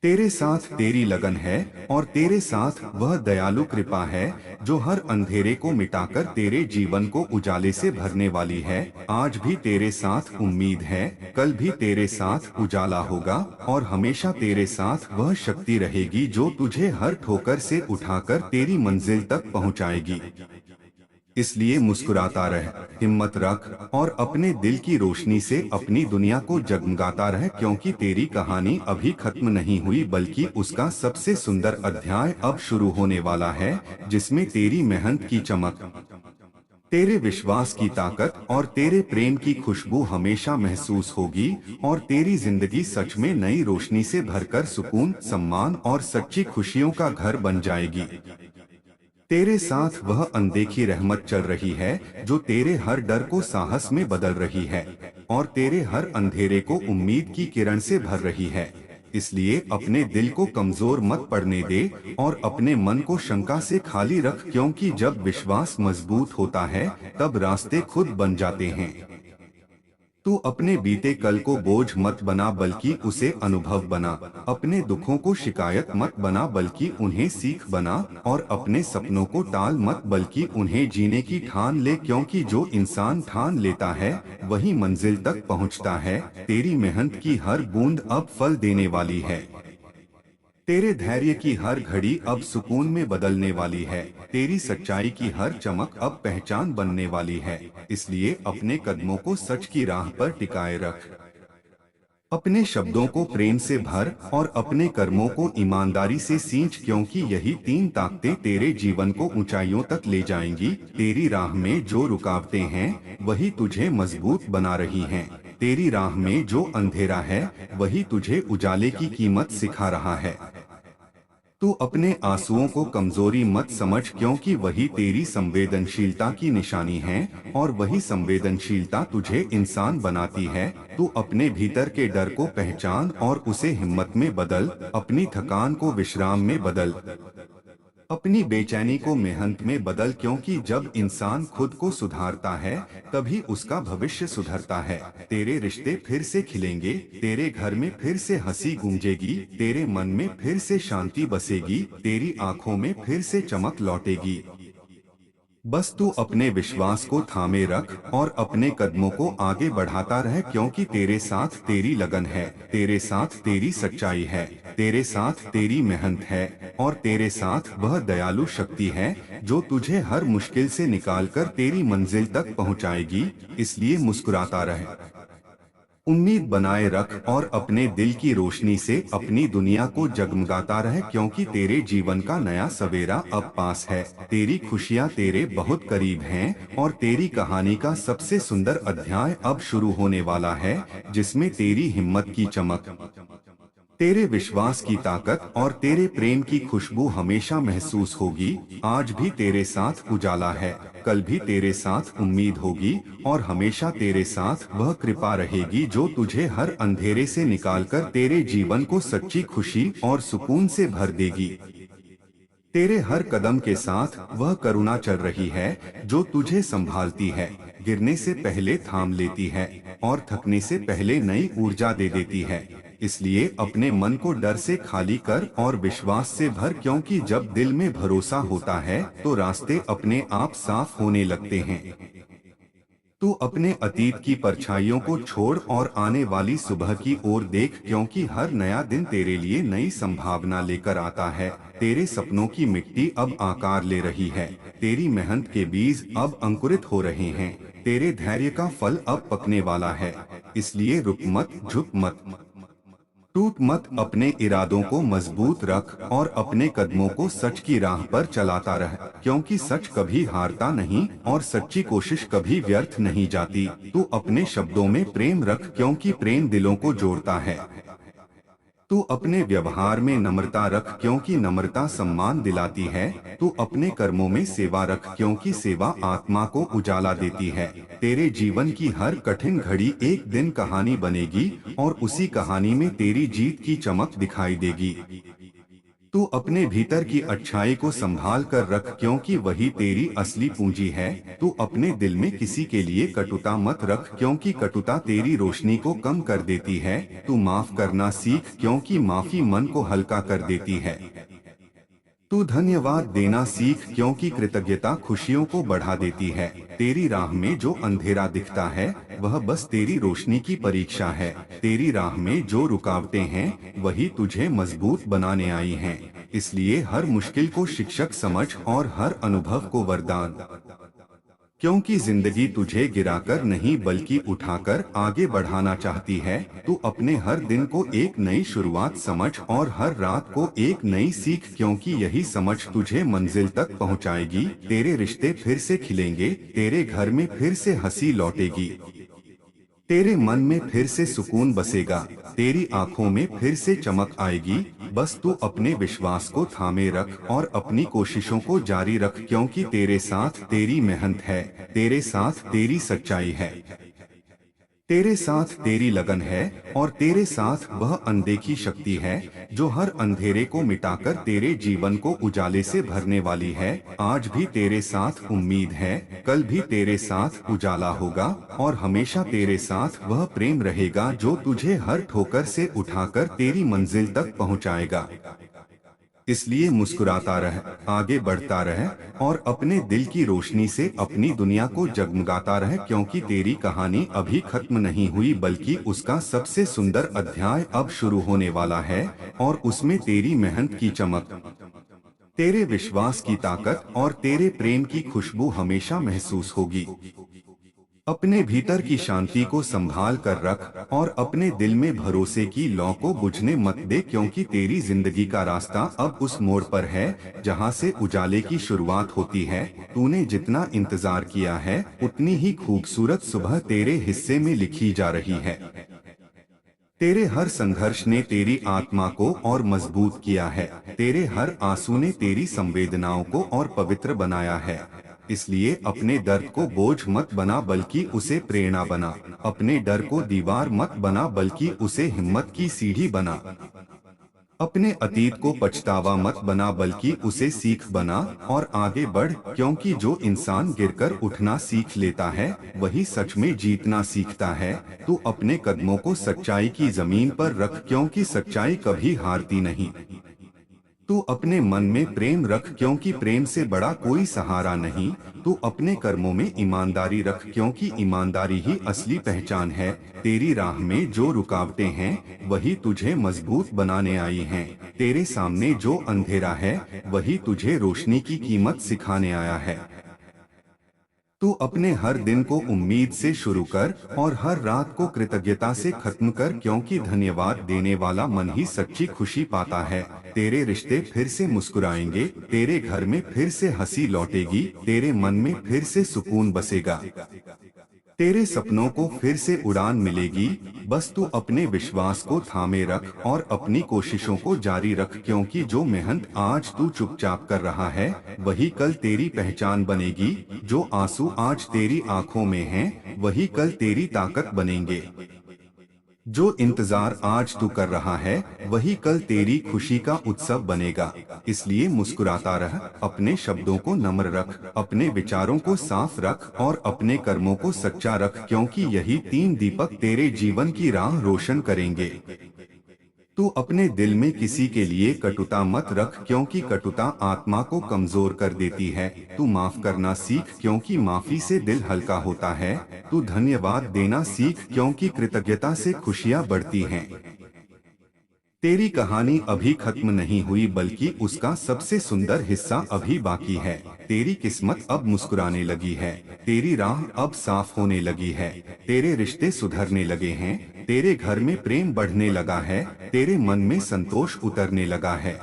तेरे साथ तेरी लगन है, और तेरे साथ वह दयालु कृपा है जो हर अंधेरे को मिटाकर तेरे जीवन को उजाले से भरने वाली है। आज भी तेरे साथ उम्मीद है, कल भी तेरे साथ उजाला होगा, और हमेशा तेरे साथ वह शक्ति रहेगी जो तुझे हर ठोकर से उठाकर तेरी मंजिल तक पहुंचाएगी। इसलिए मुस्कुराता रह, हिम्मत रख और अपने दिल की रोशनी से अपनी दुनिया को जगमगाता रह, क्योंकि तेरी कहानी अभी खत्म नहीं हुई, बल्कि उसका सबसे सुंदर अध्याय अब शुरू होने वाला है, जिसमें तेरी मेहनत की चमक, तेरे विश्वास की ताकत और तेरे प्रेम की खुशबू हमेशा महसूस होगी, और तेरी जिंदगी सच में नई रोशनी से भरकर सुकून, सम्मान और सच्ची खुशियों का घर बन जाएगी। तेरे साथ वह अनदेखी रहमत चल रही है जो तेरे हर डर को साहस में बदल रही है, और तेरे हर अंधेरे को उम्मीद की किरण से भर रही है। इसलिए अपने दिल को कमजोर मत पड़ने दे और अपने मन को शंका से खाली रख, क्योंकि जब विश्वास मजबूत होता है, तब रास्ते खुद बन जाते हैं। तू अपने बीते कल को बोझ मत बना, बल्कि उसे अनुभव बना। अपने दुखों को शिकायत मत बना, बल्कि उन्हें सीख बना, और अपने सपनों को टाल मत, बल्कि उन्हें जीने की ठान ले, क्योंकि जो इंसान ठान लेता है, वही मंजिल तक पहुंचता है। तेरी मेहनत की हर बूंद अब फल देने वाली है, तेरे धैर्य की हर घड़ी अब सुकून में बदलने वाली है, तेरी सच्चाई की हर चमक अब पहचान बनने वाली है। इसलिए अपने कदमों को सच की राह पर टिकाए रख, अपने शब्दों को प्रेम से भर और अपने कर्मों को ईमानदारी से सींच, क्योंकि यही तीन ताकतें तेरे जीवन को ऊंचाइयों तक ले जाएंगी। तेरी राह में जो रुकावटें हैं, वही तुझे मजबूत बना रही हैं। तेरी राह में जो अंधेरा है, वही तुझे उजाले की कीमत सिखा रहा है। तू अपने आंसुओं को कमजोरी मत समझ, क्योंकि वही तेरी संवेदनशीलता की निशानी है, और वही संवेदनशीलता तुझे इंसान बनाती है। तू अपने भीतर के डर को पहचान और उसे हिम्मत में बदल, अपनी थकान को विश्राम में बदल, अपनी बेचैनी को मेहनत में बदल, क्योंकि जब इंसान खुद को सुधारता है, तभी उसका भविष्य सुधरता है। तेरे रिश्ते फिर से खिलेंगे, तेरे घर में फिर से हंसी गूंजेगी, तेरे मन में फिर से शांति बसेगी, तेरी आंखों में फिर से चमक लौटेगी। बस तू अपने विश्वास को थामे रख और अपने कदमों को आगे बढ़ाता रह, क्योंकि तेरे साथ तेरी लगन है, तेरे साथ तेरी सच्चाई है, तेरे साथ तेरी मेहनत है, और तेरे साथ वह दयालु शक्ति है जो तुझे हर मुश्किल से निकालकर तेरी मंजिल तक पहुंचाएगी। इसलिए मुस्कुराता रह, उम्मीद बनाए रख और अपने दिल की रोशनी से अपनी दुनिया को जगमगाता रह, क्योंकि तेरे जीवन का नया सवेरा अब पास है। तेरी खुशियाँ तेरे बहुत करीब हैं और तेरी कहानी का सबसे सुंदर अध्याय अब शुरू होने वाला है, जिसमें तेरी हिम्मत की चमक, तेरे विश्वास की ताकत और तेरे प्रेम की खुशबू हमेशा महसूस होगी। आज भी तेरे साथ उजाला है, कल भी तेरे साथ उम्मीद होगी और हमेशा तेरे साथ वह कृपा रहेगी जो तुझे हर अंधेरे से निकालकर तेरे जीवन को सच्ची खुशी और सुकून से भर देगी। तेरे हर कदम के साथ वह करुणा चल रही है जो तुझे संभालती है, गिरने से पहले थाम लेती है और थकने से पहले नई ऊर्जा दे देती है। इसलिए अपने मन को डर से खाली कर और विश्वास से भर, क्योंकि जब दिल में भरोसा होता है तो रास्ते अपने आप साफ होने लगते हैं। तू अपने अतीत की परछाइयों को छोड़ और आने वाली सुबह की ओर देख, क्योंकि हर नया दिन तेरे लिए नई संभावना लेकर आता है। तेरे सपनों की मिट्टी अब आकार ले रही है, तेरी मेहनत के बीज अब अंकुरित हो रहे हैं, तेरे धैर्य का फल अब पकने वाला है। इसलिए रुक मत, झुक मत, टूट मत, अपने इरादों को मजबूत रख और अपने कदमों को सच की राह पर चलाता रह, क्योंकि सच कभी हारता नहीं और सच्ची कोशिश कभी व्यर्थ नहीं जाती। तू अपने शब्दों में प्रेम रख, क्योंकि प्रेम दिलों को जोड़ता है। तू अपने व्यवहार में नम्रता रख, क्योंकि नम्रता सम्मान दिलाती है। तू अपने कर्मों में सेवा रख, क्योंकि सेवा आत्मा को उजाला देती है। तेरे जीवन की हर कठिन घड़ी एक दिन कहानी बनेगी और उसी कहानी में तेरी जीत की चमक दिखाई देगी। तू अपने भीतर की अच्छाई को संभाल कर रख, क्योंकि वही तेरी असली पूंजी है। तू अपने दिल में किसी के लिए कटुता मत रख, क्योंकि कटुता तेरी रोशनी को कम कर देती है। तू माफ करना सीख, क्योंकि माफी मन को हल्का कर देती है। तू धन्यवाद देना सीख, क्योंकि कृतज्ञता खुशियों को बढ़ा देती है। तेरी राह में जो अंधेरा दिखता है वह बस तेरी रोशनी की परीक्षा है। तेरी राह में जो रुकावटें हैं वही तुझे मजबूत बनाने आई हैं। इसलिए हर मुश्किल को शिक्षक समझ और हर अनुभव को वरदान, क्योंकि जिंदगी तुझे गिराकर नहीं बल्कि उठाकर आगे बढ़ाना चाहती है। तू अपने हर दिन को एक नई शुरुआत समझ और हर रात को एक नई सीख, क्योंकि यही समझ तुझे मंजिल तक पहुंचाएगी। तेरे रिश्ते फिर से खिलेंगे, तेरे घर में फिर से हंसी लौटेगी, तेरे मन में फिर से सुकून बसेगा, तेरी आंखों में फिर से चमक आएगी। बस तू अपने विश्वास को थामे रख और अपनी कोशिशों को जारी रख, क्योंकि तेरे साथ तेरी मेहनत है, तेरे साथ तेरी सच्चाई है, तेरे साथ तेरी लगन है और तेरे साथ वह अनदेखी शक्ति है जो हर अंधेरे को मिटाकर तेरे जीवन को उजाले से भरने वाली है। आज भी तेरे साथ उम्मीद है, कल भी तेरे साथ उजाला होगा और हमेशा तेरे साथ वह प्रेम रहेगा जो तुझे हर ठोकर से उठाकर तेरी मंजिल तक पहुंचाएगा। इसलिए मुस्कुराता रह, आगे बढ़ता रह और अपने दिल की रोशनी से अपनी दुनिया को जगमगाता रह, क्योंकि तेरी कहानी अभी खत्म नहीं हुई बल्कि उसका सबसे सुंदर अध्याय अब शुरू होने वाला है और उसमें तेरी मेहनत की चमक, तेरे विश्वास की ताकत और तेरे प्रेम की खुशबू हमेशा महसूस होगी। अपने भीतर की शांति को संभाल कर रख और अपने दिल में भरोसे की लौ को बुझने मत दे, क्योंकि तेरी जिंदगी का रास्ता अब उस मोड़ पर है जहां से उजाले की शुरुआत होती है। तूने जितना इंतजार किया है उतनी ही खूबसूरत सुबह तेरे हिस्से में लिखी जा रही है। तेरे हर संघर्ष ने तेरी आत्मा को और मजबूत किया है, तेरे हर आंसू ने तेरी संवेदनाओं को और पवित्र बनाया है। इसलिए अपने दर्द को बोझ मत बना बल्कि उसे प्रेरणा बना, अपने डर को दीवार मत बना बल्कि उसे हिम्मत की सीढ़ी बना, अपने अतीत को पछतावा मत बना बल्कि उसे सीख बना और आगे बढ़, क्योंकि जो इंसान गिरकर उठना सीख लेता है वही सच में जीतना सीखता है। तू अपने कदमों को सच्चाई की जमीन पर रख, क्योंकि सच्चाई कभी हारती नहीं। तू अपने मन में प्रेम रख, क्योंकि प्रेम से बड़ा कोई सहारा नहीं। तू अपने कर्मों में ईमानदारी रख, क्योंकि ईमानदारी ही असली पहचान है। तेरी राह में जो रुकावटें हैं वही तुझे मजबूत बनाने आई हैं। तेरे सामने जो अंधेरा है वही तुझे रोशनी की कीमत सिखाने आया है। तू अपने हर दिन को उम्मीद से शुरू कर और हर रात को कृतज्ञता से खत्म कर, क्योंकि धन्यवाद देने वाला मन ही सच्ची खुशी पाता है। तेरे रिश्ते फिर से मुस्कुराएंगे, तेरे घर में फिर से हंसी लौटेगी, तेरे मन में फिर से सुकून बसेगा, तेरे सपनों को फिर से उड़ान मिलेगी। बस तू अपने विश्वास को थामे रख और अपनी कोशिशों को जारी रख, क्योंकि जो मेहनत आज तू चुपचाप कर रहा है वही कल तेरी पहचान बनेगी। जो आंसू आज तेरी आंखों में हैं वही कल तेरी ताकत बनेंगे। जो इंतजार आज तू कर रहा है वही कल तेरी खुशी का उत्सव बनेगा। इसलिए मुस्कुराता रह, अपने शब्दों को नम्र रख, अपने विचारों को साफ रख और अपने कर्मों को सच्चा रख, क्योंकि यही 3 दीपक तेरे जीवन की राह रोशन करेंगे। तू अपने दिल में किसी के लिए कटुता मत रख, क्योंकि कटुता आत्मा को कमजोर कर देती है। तू माफ करना सीख, क्योंकि माफी से दिल हल्का होता है। तू धन्यवाद देना सीख, क्योंकि कृतज्ञता से खुशियां बढ़ती हैं। तेरी कहानी अभी खत्म नहीं हुई, बल्कि उसका सबसे सुंदर हिस्सा अभी बाकी है। तेरी किस्मत अब मुस्कुराने लगी है, तेरी राह अब साफ होने लगी है, तेरे रिश्ते सुधरने लगे हैं, तेरे घर में प्रेम बढ़ने लगा है, तेरे मन में संतोष उतरने लगा है।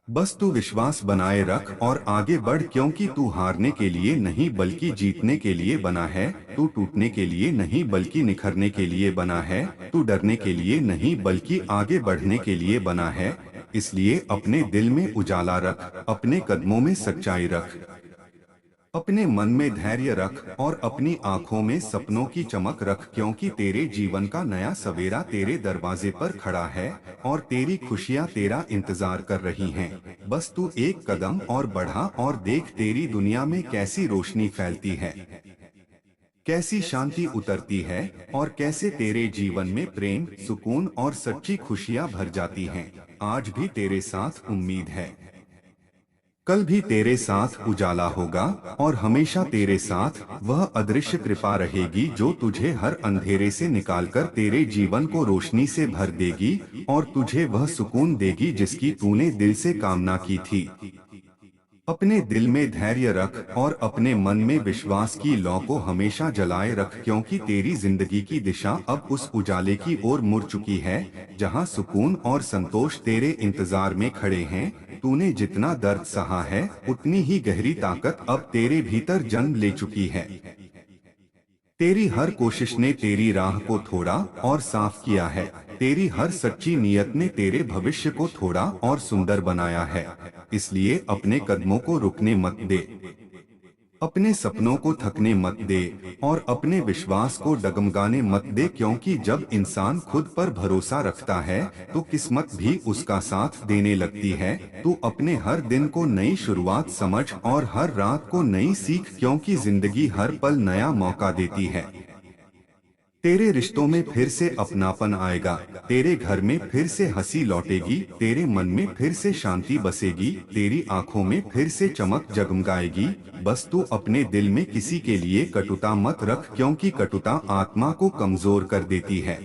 बस तू विश्वास बनाए रख और आगे बढ़, क्योंकि तू हारने के लिए नहीं बल्कि जीतने के लिए बना है। तू टूटने के लिए नहीं बल्कि निखरने के लिए बना है। तू डरने के लिए नहीं बल्कि आगे बढ़ने के लिए बना है। इसलिए अपने दिल में उजाला रख, अपने कदमों में सच्चाई रख, अपने मन में धैर्य रख और अपनी आंखों में सपनों की चमक रख, क्योंकि तेरे जीवन का नया सवेरा तेरे दरवाजे पर खड़ा है और तेरी खुशियां तेरा इंतजार कर रही हैं। बस तू एक कदम और बढ़ा और देख तेरी दुनिया में कैसी रोशनी फैलती है, कैसी शांति उतरती है और कैसे तेरे जीवन में प्रेम, सुकून और सच्ची खुशियां भर जाती हैं। आज भी तेरे साथ उम्मीद है, कल भी तेरे साथ उजाला होगा और हमेशा तेरे साथ वह अदृश्य कृपा रहेगी जो तुझे हर अंधेरे से निकालकर तेरे जीवन को रोशनी से भर देगी और तुझे वह सुकून देगी जिसकी तूने दिल से कामना की थी। अपने दिल में धैर्य रख और अपने मन में विश्वास की लौ को हमेशा जलाए रख, क्योंकि तेरी जिंदगी की दिशा अब उस उजाले की ओर मुड़ चुकी है जहां सुकून और संतोष तेरे इंतजार में खड़े हैं। तूने जितना दर्द सहा है उतनी ही गहरी ताकत अब तेरे भीतर जन्म ले चुकी है। तेरी हर कोशिश ने तेरी राह को थोड़ा और साफ किया है। तेरी हर सच्ची नीयत ने तेरे भविष्य को थोड़ा और सुंदर बनाया है। इसलिए अपने कदमों को रुकने मत दे, अपने सपनों को थकने मत दे और अपने विश्वास को डगमगाने मत दे, क्योंकि जब इंसान खुद पर भरोसा रखता है तो किस्मत भी उसका साथ देने लगती है। तू अपने हर दिन को नई शुरुआत समझ और हर रात को नई सीख, क्योंकि जिंदगी हर पल नया मौका देती है। तेरे रिश्तों में फिर से अपनापन आएगा, तेरे घर में फिर से हंसी लौटेगी, तेरे मन में फिर से शांति बसेगी, तेरी आंखों में फिर से चमक जगमगाएगी। बस तू अपने दिल में किसी के लिए कटुता मत रख, क्योंकि कटुता आत्मा को कमजोर कर देती है।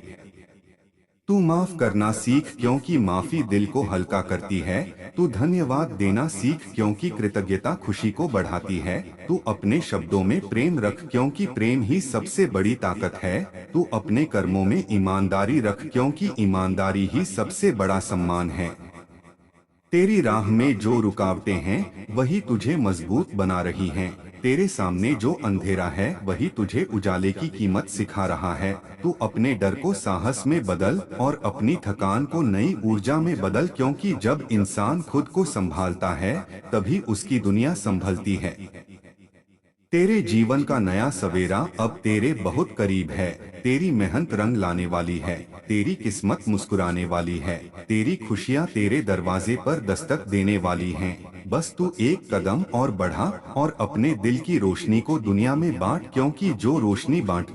तू माफ करना सीख, क्योंकि माफी दिल को हल्का करती है। तू धन्यवाद देना सीख, क्योंकि कृतज्ञता खुशी को बढ़ाती है। तू अपने शब्दों में प्रेम रख, क्योंकि प्रेम ही सबसे बड़ी ताकत है। तू अपने कर्मों में ईमानदारी रख, क्योंकि ईमानदारी ही सबसे बड़ा सम्मान है। तेरी राह में जो रुकावटें हैं वही तुझे मजबूत बना रही हैं। तेरे सामने जो अंधेरा है वही तुझे उजाले की कीमत सिखा रहा है। तू अपने डर को साहस में बदल और अपनी थकान को नई ऊर्जा में बदल, क्योंकि जब इंसान खुद को संभालता है तभी उसकी दुनिया संभलती है। तेरे जीवन का नया सवेरा अब तेरे बहुत करीब है। तेरी मेहनत रंग लाने वाली है, तेरी किस्मत मुस्कुराने वाली है, तेरी खुशियां तेरे दरवाजे पर दस्तक देने वाली हैं। बस तू एक कदम और बढ़ा और अपने दिल की रोशनी को दुनिया में बांट, क्योंकि जो रोशनी बांट